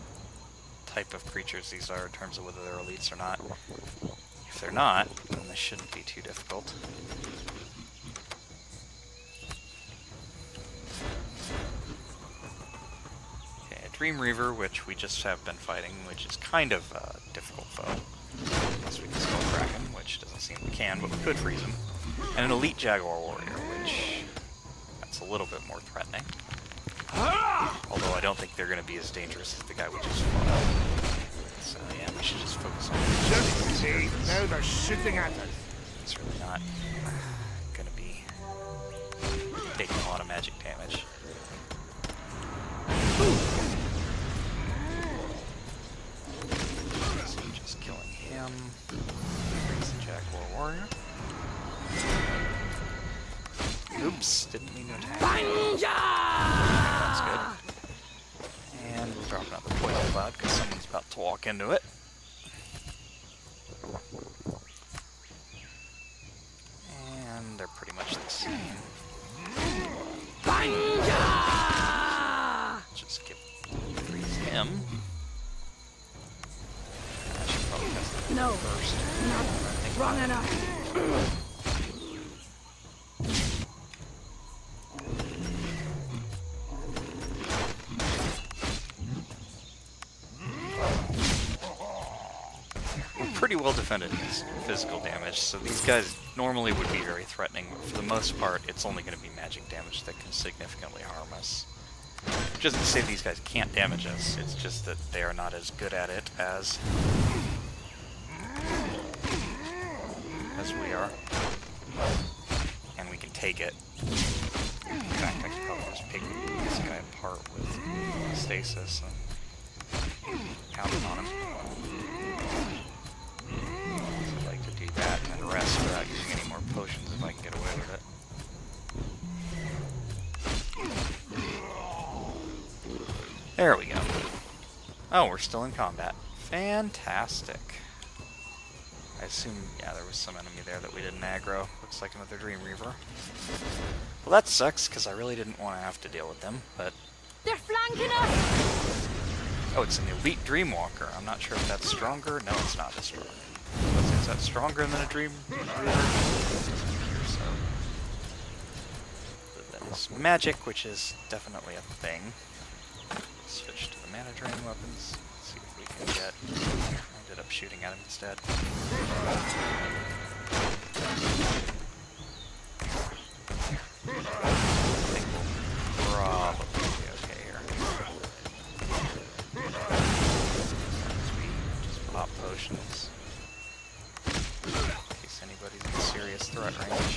type of creatures these are in terms of whether they're elites or not. If they're not, then this shouldn't be too difficult. Okay, a Dream Reaver, which we just have been fighting, which is kind of a difficult foe. Unless we can Skull Kraken, which doesn't seem we can, but we could freeze him. And an Elite Jaguar Warrior, which... that's that's a little bit more threatening. Although I don't think they're going to be as dangerous as the guy we just fought. So yeah, we should just focus on Just see, now they're shooting at us. It's really not going to be taking a lot of magic damage. So just killing him. Brings the Jaguar Warrior. Oops, didn't mean to attack. That's good. And we'll drop another poison cloud because someone's about to walk into it. And they're pretty much the same. Just freeze him. I should probably test the No. first. Not wrong enough. Pretty well defended against physical damage, so these guys normally would be very threatening, but for the most part, it's only going to be magic damage that can significantly harm us. Which doesn't say these guys can't damage us, it's just that they are not as good at it as we are. And we can take it. In fact, I could probably just pick this guy apart with stasis and pound him on him. I'd like to do that and then rest without using any more potions if I can get away with it. There we go. Oh, we're still in combat. Fantastic. I assume, yeah, there was some enemy there that we didn't aggro. Looks like another Dream Reaver. Well, that sucks, because I really didn't want to have to deal with them, but... They're flanking us! Oh, it's an Elite Dreamwalker. I'm not sure if that's stronger. No, it's not as strong. Is that stronger than a Dream Reaver? So. But that is magic, which is definitely a thing. Switch to the mana drain weapons. See if we can get... I ended up shooting at him instead. I think we'll probably be okay here. As we just pop potions. In case anybody's in serious threat range.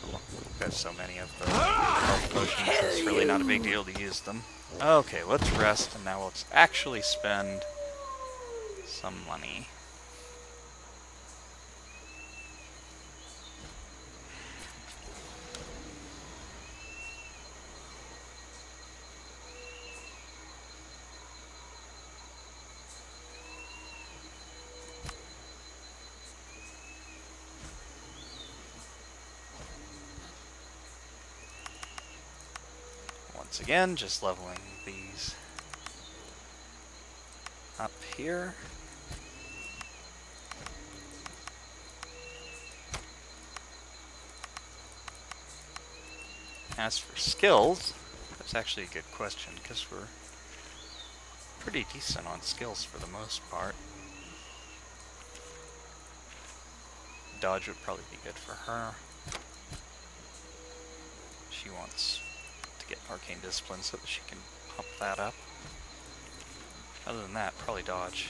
We've got so many of the health potions, it's really not a big deal to use them. Okay, let's rest, and now let's actually spend some money. Once again, just leveling these up here. As for skills, that's actually a good question, because we're pretty decent on skills for the most part. Dodge would probably be good for her. She wants to get Arcane Discipline so that she can pump that up. Other than that, probably Dodge.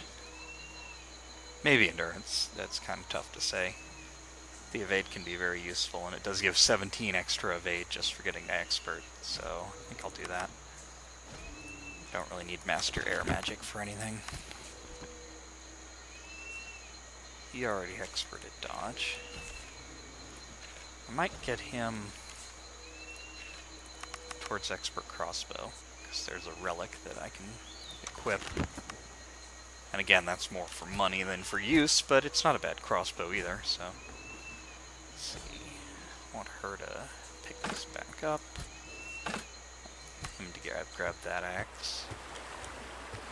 Maybe Endurance, that's kind of tough to say. The evade can be very useful, and it does give 17 extra evade just for getting to expert, so I think I'll do that. Don't really need master air magic for anything. He already experted dodge. I might get him towards expert crossbow, because there's a relic that I can equip. And again, that's more for money than for use, but it's not a bad crossbow either, so... Let's see. I want her to pick this back up. Him to grab that axe.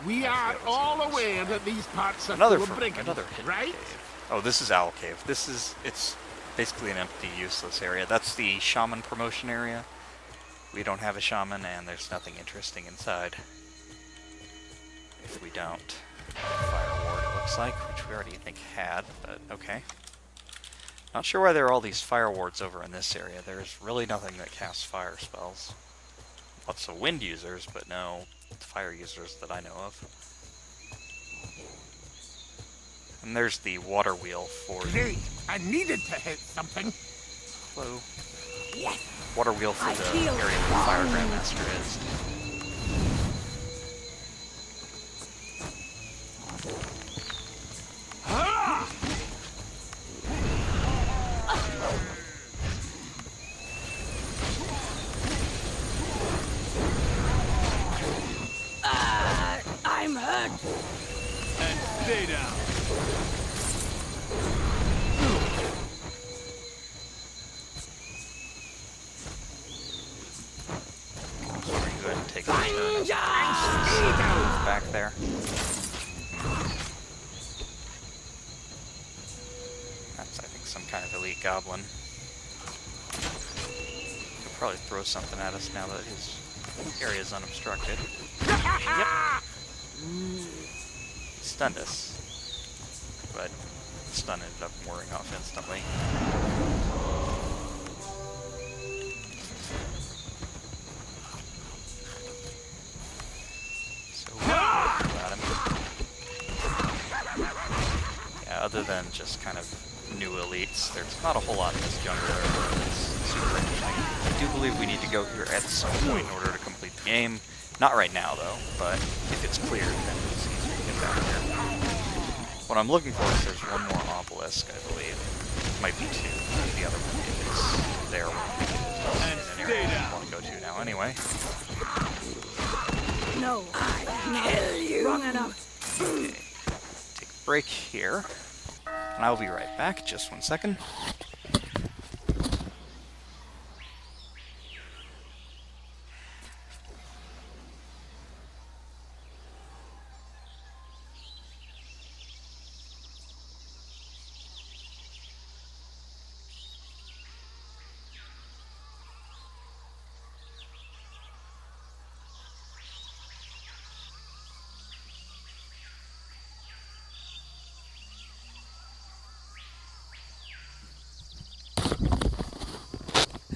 We are all aware that these parts are Another full of brigands, another hidden right? cave. Oh, this is Owl Cave. It's basically an empty, useless area. That's the shaman promotion area. We don't have a shaman, and there's nothing interesting inside. If we don't. Fire ward, it looks like, which we already think had, but okay. Not sure why there are all these fire wards over in this area. There's really nothing that casts fire spells. Lots of wind users, but no fire users that I know of. And there's the water wheel for Great! I needed to hit something. hello. Yes. Water wheel for I the feel area where the Fire Grandmaster is. I'm hurt. And stay down. So we're going to go ahead and take a turn Ninja! back there. That's, I think, some kind of elite goblin. He'll probably throw something at us now that his area is unobstructed. Yep. He stunned us. But the stun ended up wearing off instantly. So, about him. Yeah, other than just kind of new elites, there's not a whole lot in this jungle area that's super interesting. I do believe we need to go here at some point in order to complete the game. Not right now, though, but if it's cleared, then it's easier to get back here. What I'm looking for is there's one more obelisk, I believe. Might be two. The other one is there. And In an stay area I down. want to go to now anyway. No, I kill you. Wrong enough. Okay. Take a break here. And I'll be right back. Just 1 second.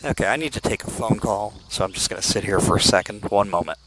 Okay, I need to take a phone call, so I'm just going to sit here for a second. 1 moment.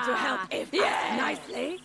to help if nicely.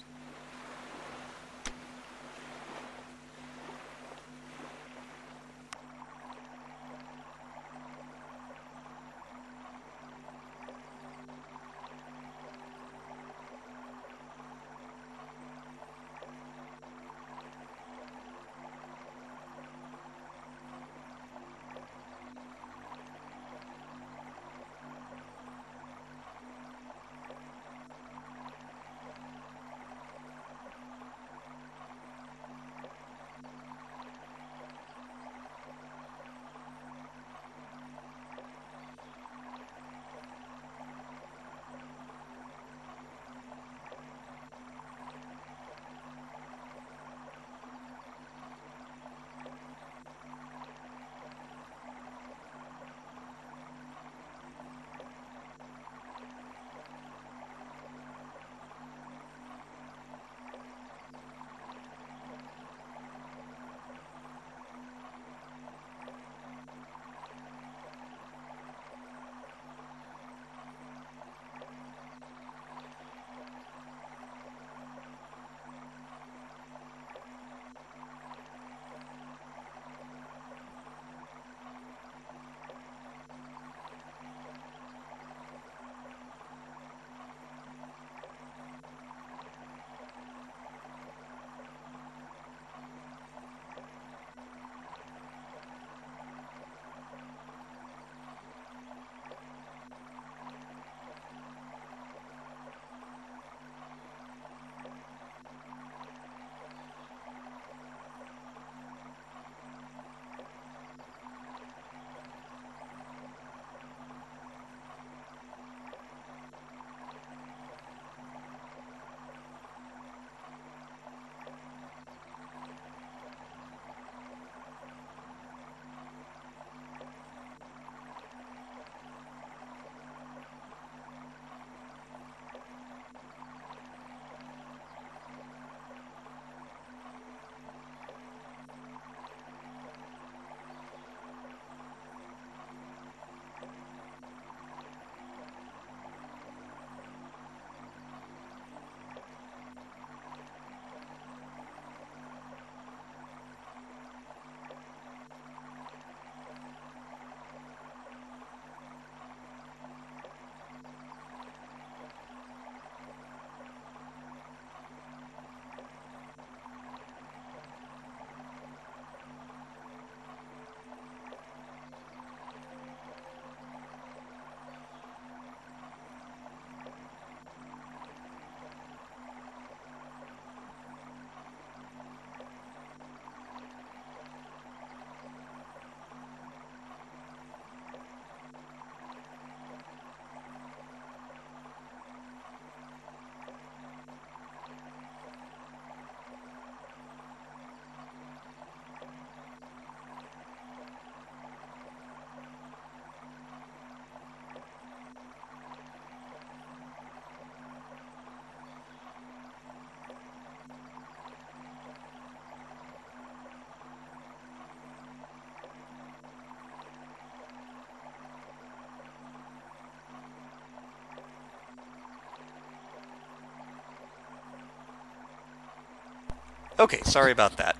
Okay, sorry about that.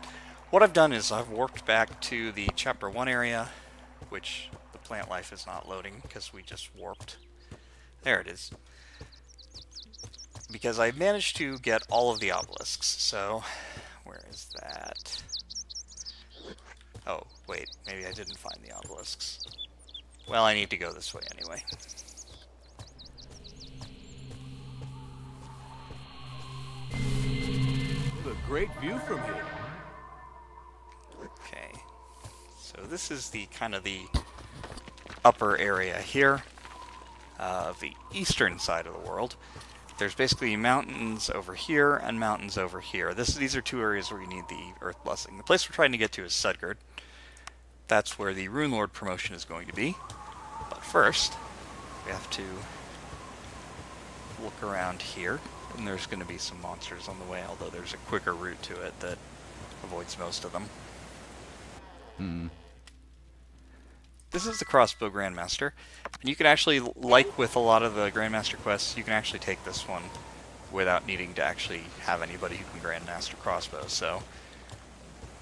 What I've done is I've warped back to the Chapter 1 area, which the plant life is not loading because we just warped. There it is. Because I managed to get all of the obelisks, so where is that? Oh, wait, maybe I didn't find the obelisks. Well, I need to go this way anyway. What a great view from here. Okay, so this is the kind of the upper area here of the eastern side of the world. There's basically mountains over here and mountains over here. These are two areas where you need the Earth Blessing. The place we're trying to get to is Sudgard. That's where the Rune Lord promotion is going to be. But first, we have to look around here. And there's going to be some monsters on the way, although there's a quicker route to it that avoids most of them. This is the Crossbow Grandmaster, and you can actually, like with a lot of the Grandmaster quests, you can actually take this one without needing to actually have anybody who can Grandmaster crossbows. So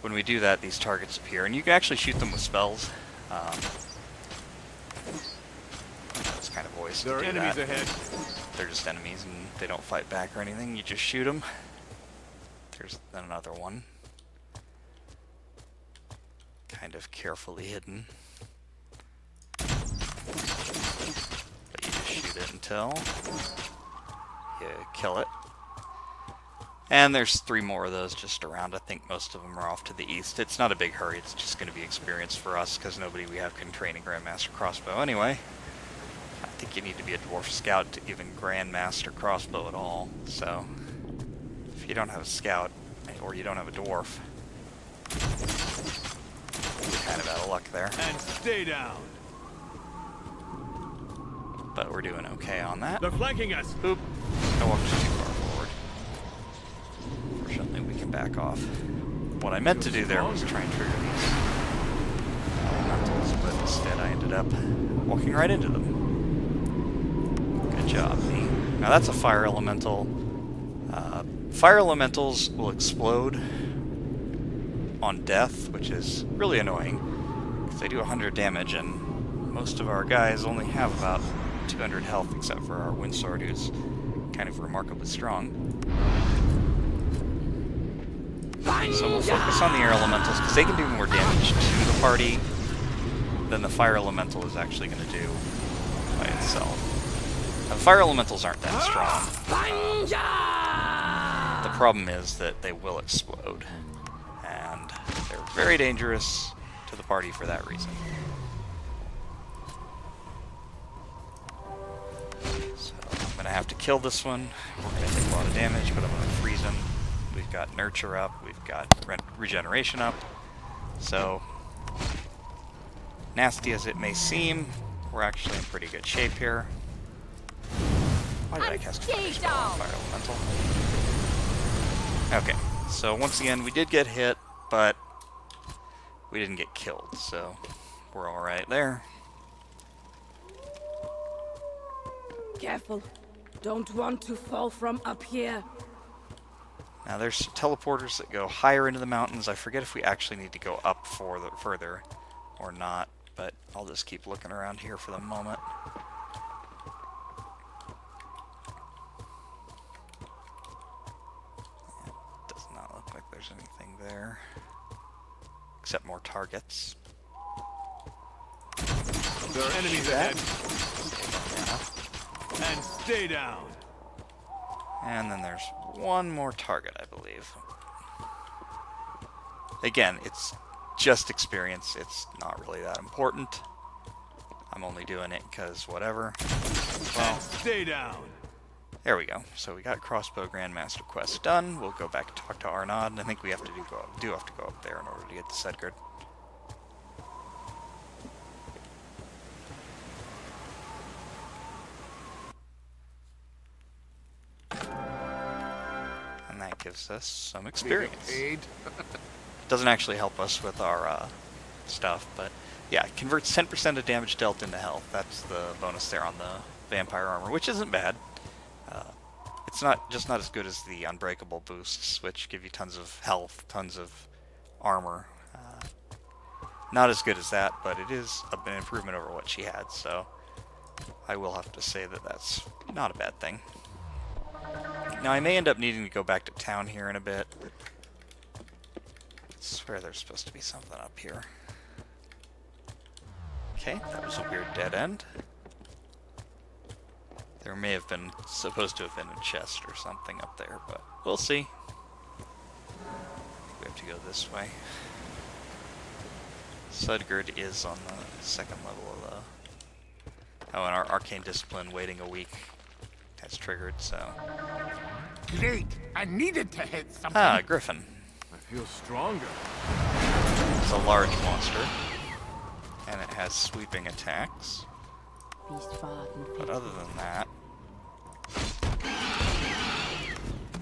when we do that, these targets appear, and you can actually shoot them with spells. It's kind of always There are do enemies that. ahead. They're just enemies, and they don't fight back or anything. You just shoot them. There's another one. Kind of carefully hidden. But you just shoot it until you kill it. And there's 3 more of those just around. I think most of them are off to the east. It's not a big hurry. It's just going to be experience for us because nobody we have can train a Grandmaster crossbow anyway. I think you need to be a Dwarf Scout to even Grandmaster crossbow at all. So if you don't have a Scout, or you don't have a Dwarf, you're kind of out of luck there. And stay down. But we're doing okay on that. They're flanking us. Oop. I walked too far forward. Fortunately, we can back off. What I meant to do there was try and trigger these elementals, but instead I ended up walking right into them. Good job, me. Now that's a fire elemental. Fire elementals will explode on death, which is really annoying, because they do 100 damage, and most of our guys only have about 200 health, except for our Windsword, who's kind of remarkably strong. So we'll focus on the air elementals, because they can do more damage to the party than the fire elemental is actually going to do by itself. Now, the fire elementals aren't that strong. The problem is that they will explode, and they're very dangerous to the party for that reason. So I'm going to have to kill this one. We're going to take a lot of damage, but I'm going to freeze him. We've got Nurture up, we've got Regeneration up, so nasty as it may seem, we're actually in pretty good shape here. Why did I cast a fire spell on Fire Elemental? Okay, so once again, we did get hit, but we didn't get killed, so we're alright there. Careful. Don't want to fall from up here. Now there's teleporters that go higher into the mountains. I forget if we actually need to go up further or not, but I'll just keep looking around here for the moment. It does not look like there's anything there, except more targets. There are enemies ahead. And stay down. And then there's one more target, I believe. Again, it's just experience. It's not really that important. I'm only doing it because whatever. Well, stay down. There we go. So we got Crossbow Grandmaster quest done. We'll go back and talk to Arnaud, and I think we have to do have to go up there in order to get to Sedgard. And that gives us some experience. Doesn't actually help us with our stuff, but yeah, it converts 10% of damage dealt into health. That's the bonus there on the vampire armor, which isn't bad. It's not as good as the unbreakable boosts, which give you tons of health, tons of armor. Not as good as that, but it is an improvement over what she had, so I will have to say that that's not a bad thing. Now I may end up needing to go back to town here in a bit. I swear there's supposed to be something up here. Okay, that was a weird dead end. There may have been, supposed to have been a chest or something up there, but we'll see. We have to go this way. Sedgard is on the second level of the... Oh, and our Arcane Discipline waiting a week has triggered, so... Great! I needed to hit something. Ah, Griffin. I feel stronger. It's a large monster, and it has sweeping attacks. But other than that,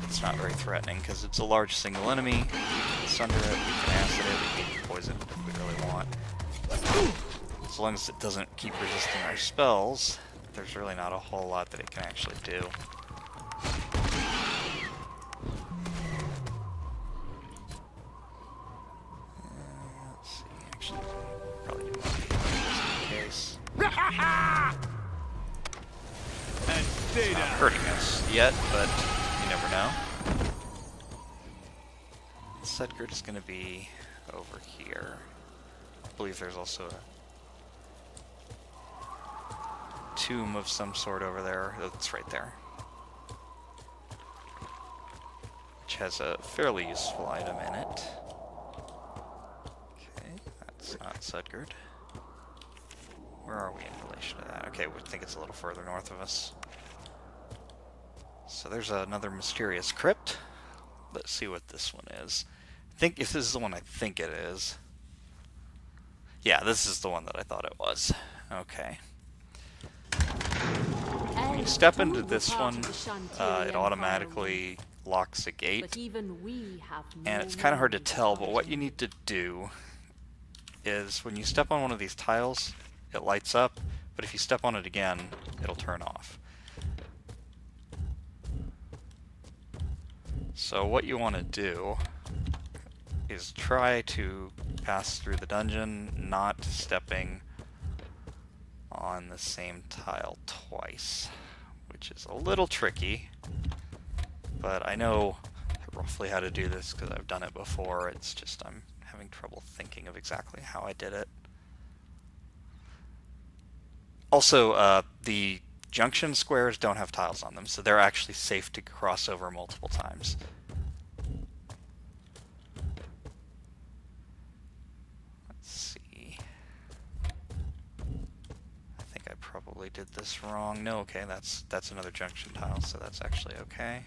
it's not very threatening because it's a large single enemy. We can sunder it, we can acid it, we can poison it if we really want. As long as it doesn't keep resisting our spells, there's really not a whole lot that it can actually do. And stay Not down. hurting us yet, but you never know. Sedgrid is going to be over here. I believe there's also a tomb of some sort over there. Oh, it's right there. Which has a fairly useful item in it. Okay, that's not Sedgrid. Where are we in relation to that? Okay, we think it's a little further north of us. So there's another mysterious crypt. Let's see what this one is. I think if this is the one I think it is. Yeah, this is the one that I thought it was. Okay. When you step into this one, it automatically locks a gate. And it's kind of hard to tell, but what you need to do is when you step on one of these tiles, it lights up, but if you step on it again, it'll turn off. So what you want to do is try to pass through the dungeon, not stepping on the same tile twice, which is a little tricky, but I know roughly how to do this because I've done it before. It's just I'm having trouble thinking of exactly how I did it. Also, the junction squares don't have tiles on them, so they're actually safe to cross over multiple times. Let's see. I think I probably did this wrong. No, okay, that's another junction tile, so that's actually okay.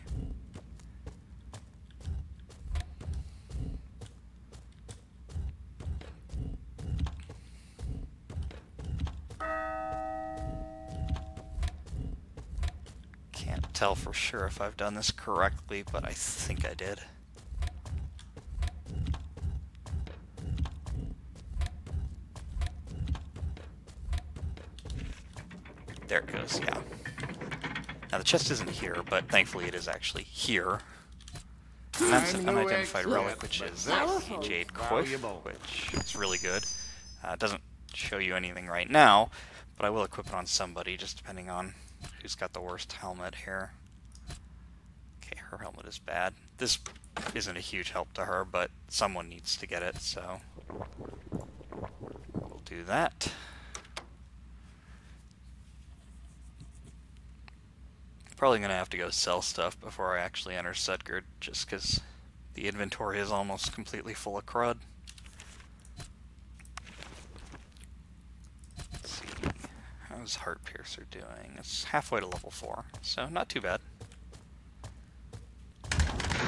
Can't tell for sure if I've done this correctly, but I think I did. There it goes, yeah. Now the chest isn't here, but thankfully it is actually here. And that's an unidentified relic, which is the Jade Quiff, which is really good. It doesn't show you anything right now, but I will equip it on somebody, just depending on who's got the worst helmet here. Okay, her helmet is bad. This isn't a huge help to her, but someone needs to get it, so we'll do that. Probably going to have to go sell stuff before I actually enter Sedgrid, just because the inventory is almost completely full of crud. Let's see. How's Heart Piercer doing? It's halfway to level 4, so not too bad.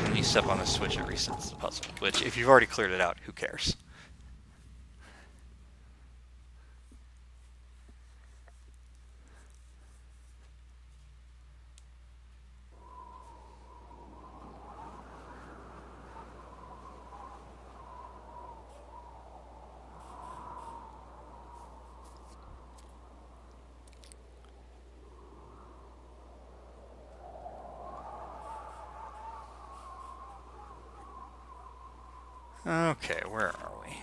When you step on the switch, it resets the puzzle, which, if you've already cleared it out, who cares? Okay, where are we?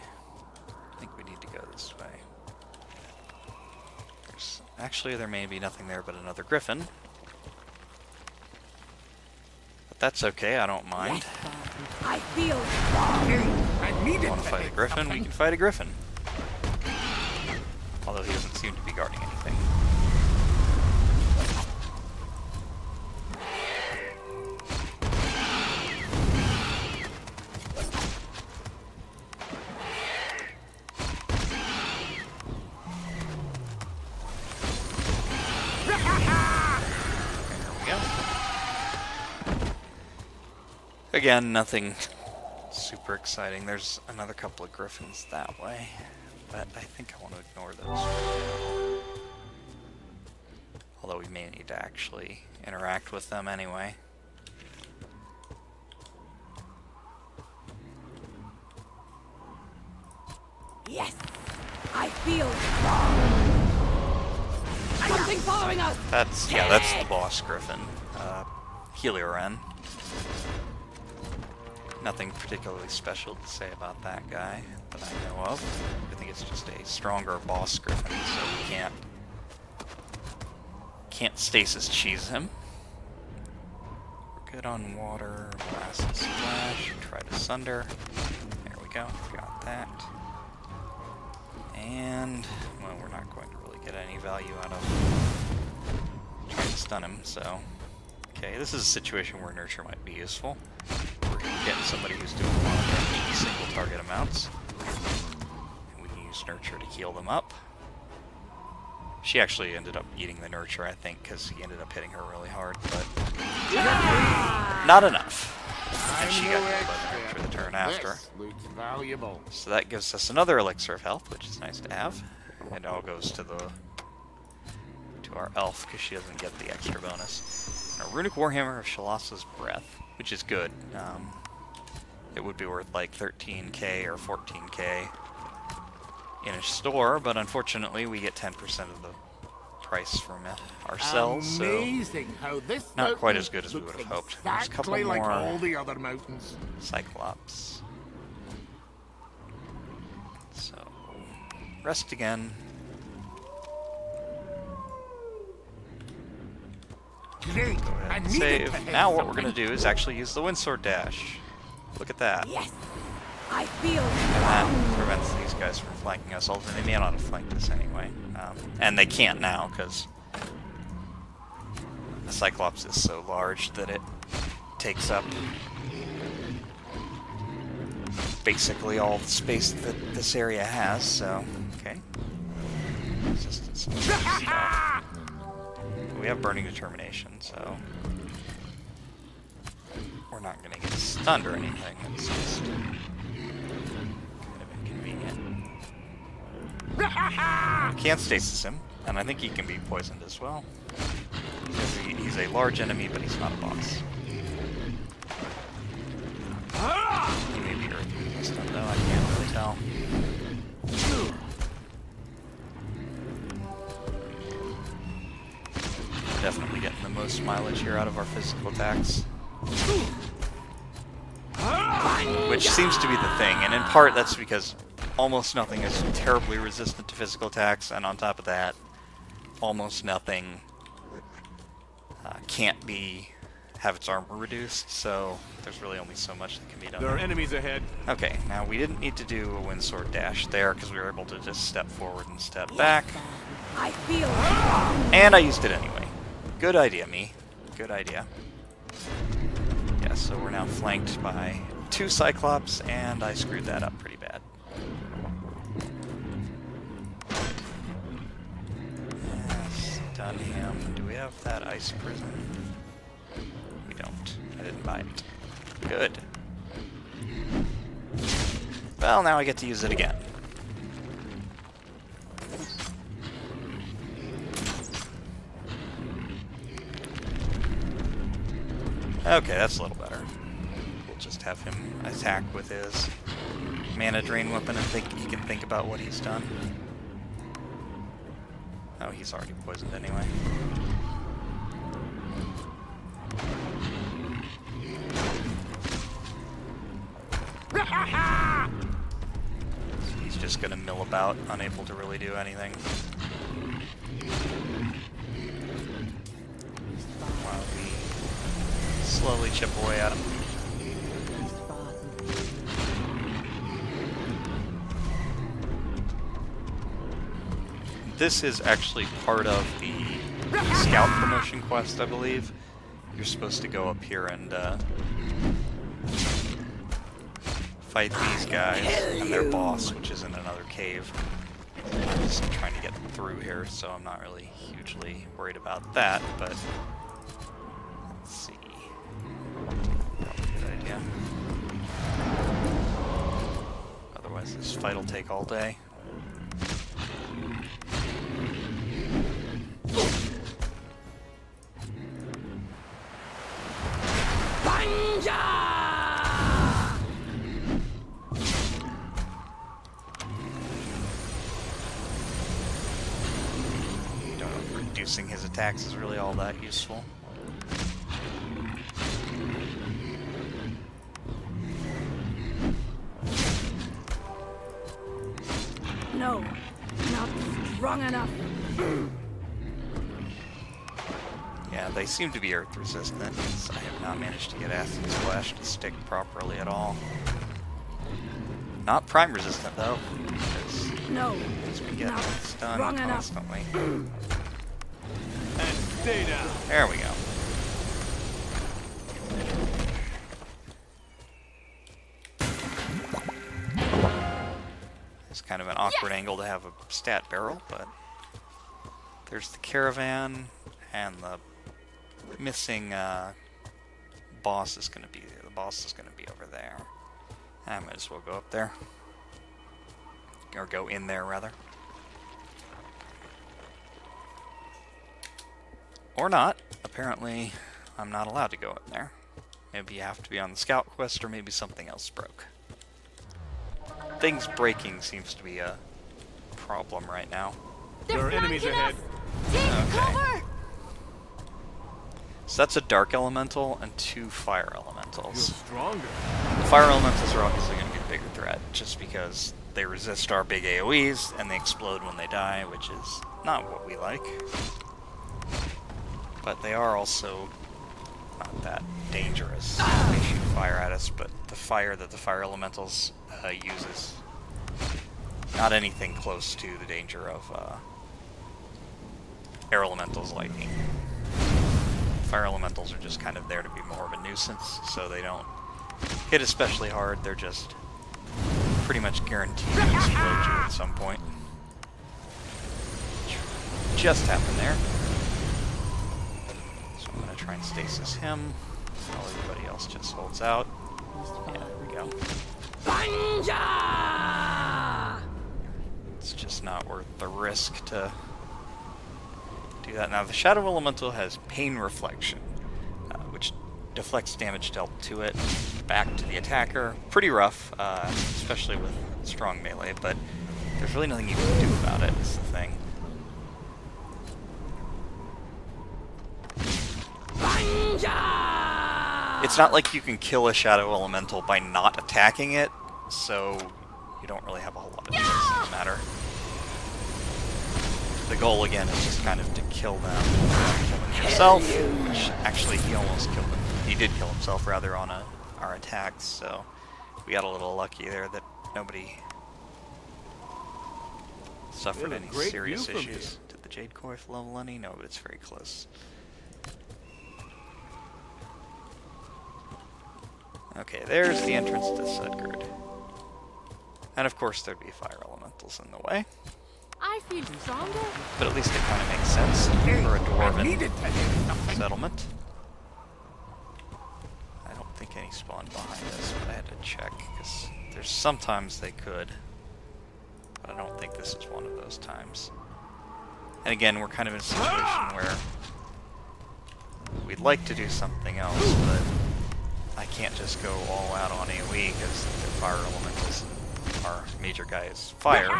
I think we need to go this way. Actually, there may be nothing there but another griffin. But that's okay, I don't mind. I feel I needed If we want to to fight a hit griffin, we something. can fight a griffin. Although he doesn't seem to be guarding anything. Again, nothing super exciting. There's another couple of griffins that way, but I think I want to ignore those. Although we may need to actually interact with them anyway. yes. I feel something following us. That's the boss griffin, Helioren. Nothing particularly special to say about that guy that I know of. I think it's just a stronger boss griffin, so we can't Can't stasis cheese him. We're good on water. Blast and splash. Try to sunder. There we go. Got that. And, well, we're not going to really get any value out of trying to stun him, so... Okay, this is a situation where Nurture might be useful. We're getting somebody who's doing a lot of damage in single target amounts. And we can use Nurture to heal them up. She actually ended up eating the Nurture, I think, because he ended up hitting her really hard, but... not enough. And she got hit by the Nurture the turn after. This looks valuable. So that gives us another Elixir of Health, which is nice to have. It all goes to our elf, because she doesn't get the extra bonus. And a Runic Warhammer of Shalassa's Breath, which is good. It would be worth like 13k or 14k in a store, but unfortunately we get 10% of the price from it ourselves, Amazing how this not quite mountain as good as we looks would have hoped. There's a couple exactly like more all the other mountains. Cyclops. So, rest again. Great. Go ahead I and needed save. to hit Now what we're something. going to do is actually use the Windsword Dash. Look at that. Yes, I feel And that prevents these guys from flanking us, although they may not have flanked us anyway. And they can't now, because the Cyclops is so large that it takes up basically all the space that this area has, so, okay. Resistance. Stuff. We have Burning Determination, so we're not going to get stunned or anything. It's just kind of inconvenient. Can't stasis him, and I think he can be poisoned as well. Because he's a large enemy, but he's not a boss. He may be earthy resistant, though, I can't really tell. Definitely getting the most mileage here out of our physical attacks. Which seems to be the thing, and in part that's because almost nothing is terribly resistant to physical attacks, and on top of that, almost nothing can't have its armor reduced, so there's really only so much that can be done. There are enemies ahead. Okay, now we didn't need to do a Windsword Dash there, because we were able to just step forward and step back. I feel And I used it anyway. Good idea, me. Good idea. Yeah, so we're now flanked by 2 Cyclops, and I screwed that up pretty bad. Stun him. Do we have that ice prison? We don't. I didn't buy it. Good. Well, now I get to use it again. Okay, that's a little better. We'll just have him attack with his mana drain weapon and he can think about what he's done. Oh, he's already poisoned anyway. So he's just gonna mill about, unable to really do anything. While we slowly chip away at him. This is actually part of the Scout promotion quest, I believe. You're supposed to go up here and fight these guys and their boss, which is in another cave. I'm just trying to get through here, so I'm not really hugely worried about that, but let's see. Probably a good idea. Otherwise this fight will take all day. Don't know if reducing his attacks is really all that useful. no, not strong enough. Yeah, they seem to be earth resistant, 'cause I have not managed to get Acid Splash to stick properly at all. Not prime resistant though, because No. we get No. stunned Wrong enough. constantly. And stay down. There we go. It's kind of an awkward angle to have a stat barrel, but there's the caravan, and the missing boss is going to be there. The boss is going to be over there. I might as well go up there. Or go in there, rather. Or not. Apparently, I'm not allowed to go in there. Maybe you have to be on the scout quest, or maybe something else broke. Things breaking seems to be a problem right now. There are enemies ahead. Take cover! So that's a dark elemental and 2 fire You're elementals. stronger. The fire elementals are obviously going to be a bigger threat, just because they resist our big AoEs, and they explode when they die, which is not what we like. But they are also not that dangerous. They shoot fire at us, but the fire that the fire elementals uses, not anything close to the danger of air elementals lightning. Fire elementals are just kind of there to be more of a nuisance, so they don't hit especially hard. They're just pretty much guaranteed to explode you at some point. Just happened there. So I'm going to try and stasis him while everybody else just holds out. Yeah, there we go. It's just not worth the risk to do that. Now, the Shadow Elemental has Pain Reflection, which deflects damage dealt to it back to the attacker. Pretty rough, especially with strong melee, but there's really nothing you can do about it, is the thing. It's not like you can kill a Shadow Elemental by not attacking it, so you don't really have a whole lot of choice in the matter. The goal, again, is just kind of to kill them, kill them yourself, which actually he almost killed him. He did kill himself, rather, on our attacks, so we got a little lucky there that nobody suffered any serious issues. Did the Jade Coif level any? No, but it's very close. Okay, there's the entrance to Sudgerd. And of course there'd be fire elementals in the way. I feel stronger. But at least it kind of makes sense for a I needed to hit something. settlement. I don't think any spawned behind us, but I had to check, because there's sometimes they could. But I don't think this is one of those times. And again, we're kind of in a situation where we'd like to do something else, but I can't just go all out on AoE, because the fire elementals, our major guy is fire, so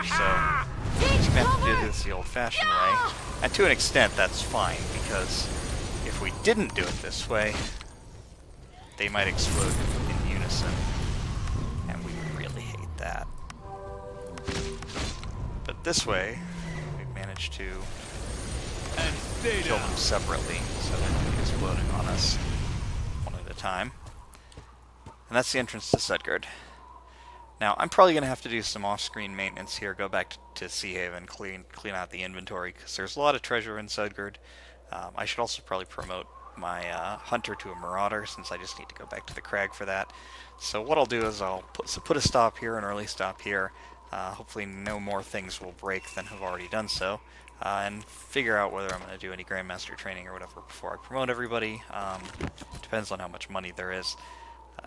we're just gonna have to do this the old-fashioned way. And to an extent, that's fine, because if we didn't do it this way, they might explode in unison, and we would really hate that. But this way, we've managed to kill them separately, so they're exploding on us one at a time. And that's the entrance to Sudgerd. Now, I'm probably going to have to do some off-screen maintenance here, go back to Sea Haven, clean out the inventory, because there's a lot of treasure in Sudgerd. I should also probably promote my Hunter to a Marauder, since I just need to go back to the Crag for that. So what I'll do is I'll put a stop here, an early stop here. Hopefully no more things will break than have already done so. And figure out whether I'm going to do any Grandmaster training or whatever before I promote everybody. Depends on how much money there is.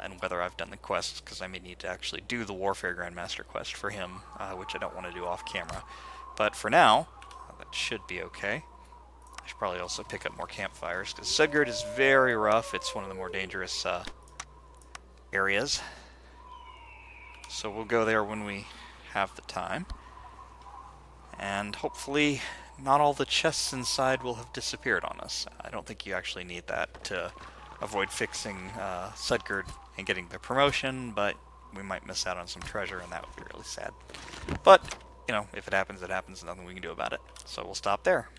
And whether I've done the quests, because I may need to actually do the Warfare Grandmaster quest for him, which I don't want to do off camera. But for now, that should be okay. I should probably also pick up more campfires, because Sudgerd is very rough. It's one of the more dangerous areas. So we'll go there when we have the time. And hopefully not all the chests inside will have disappeared on us. I don't think you actually need that to avoid fixing Sudgerd and getting the promotion, but we might miss out on some treasure, and that would be really sad. But, you know, if it happens, it happens. Nothing we can do about it. So we'll stop there.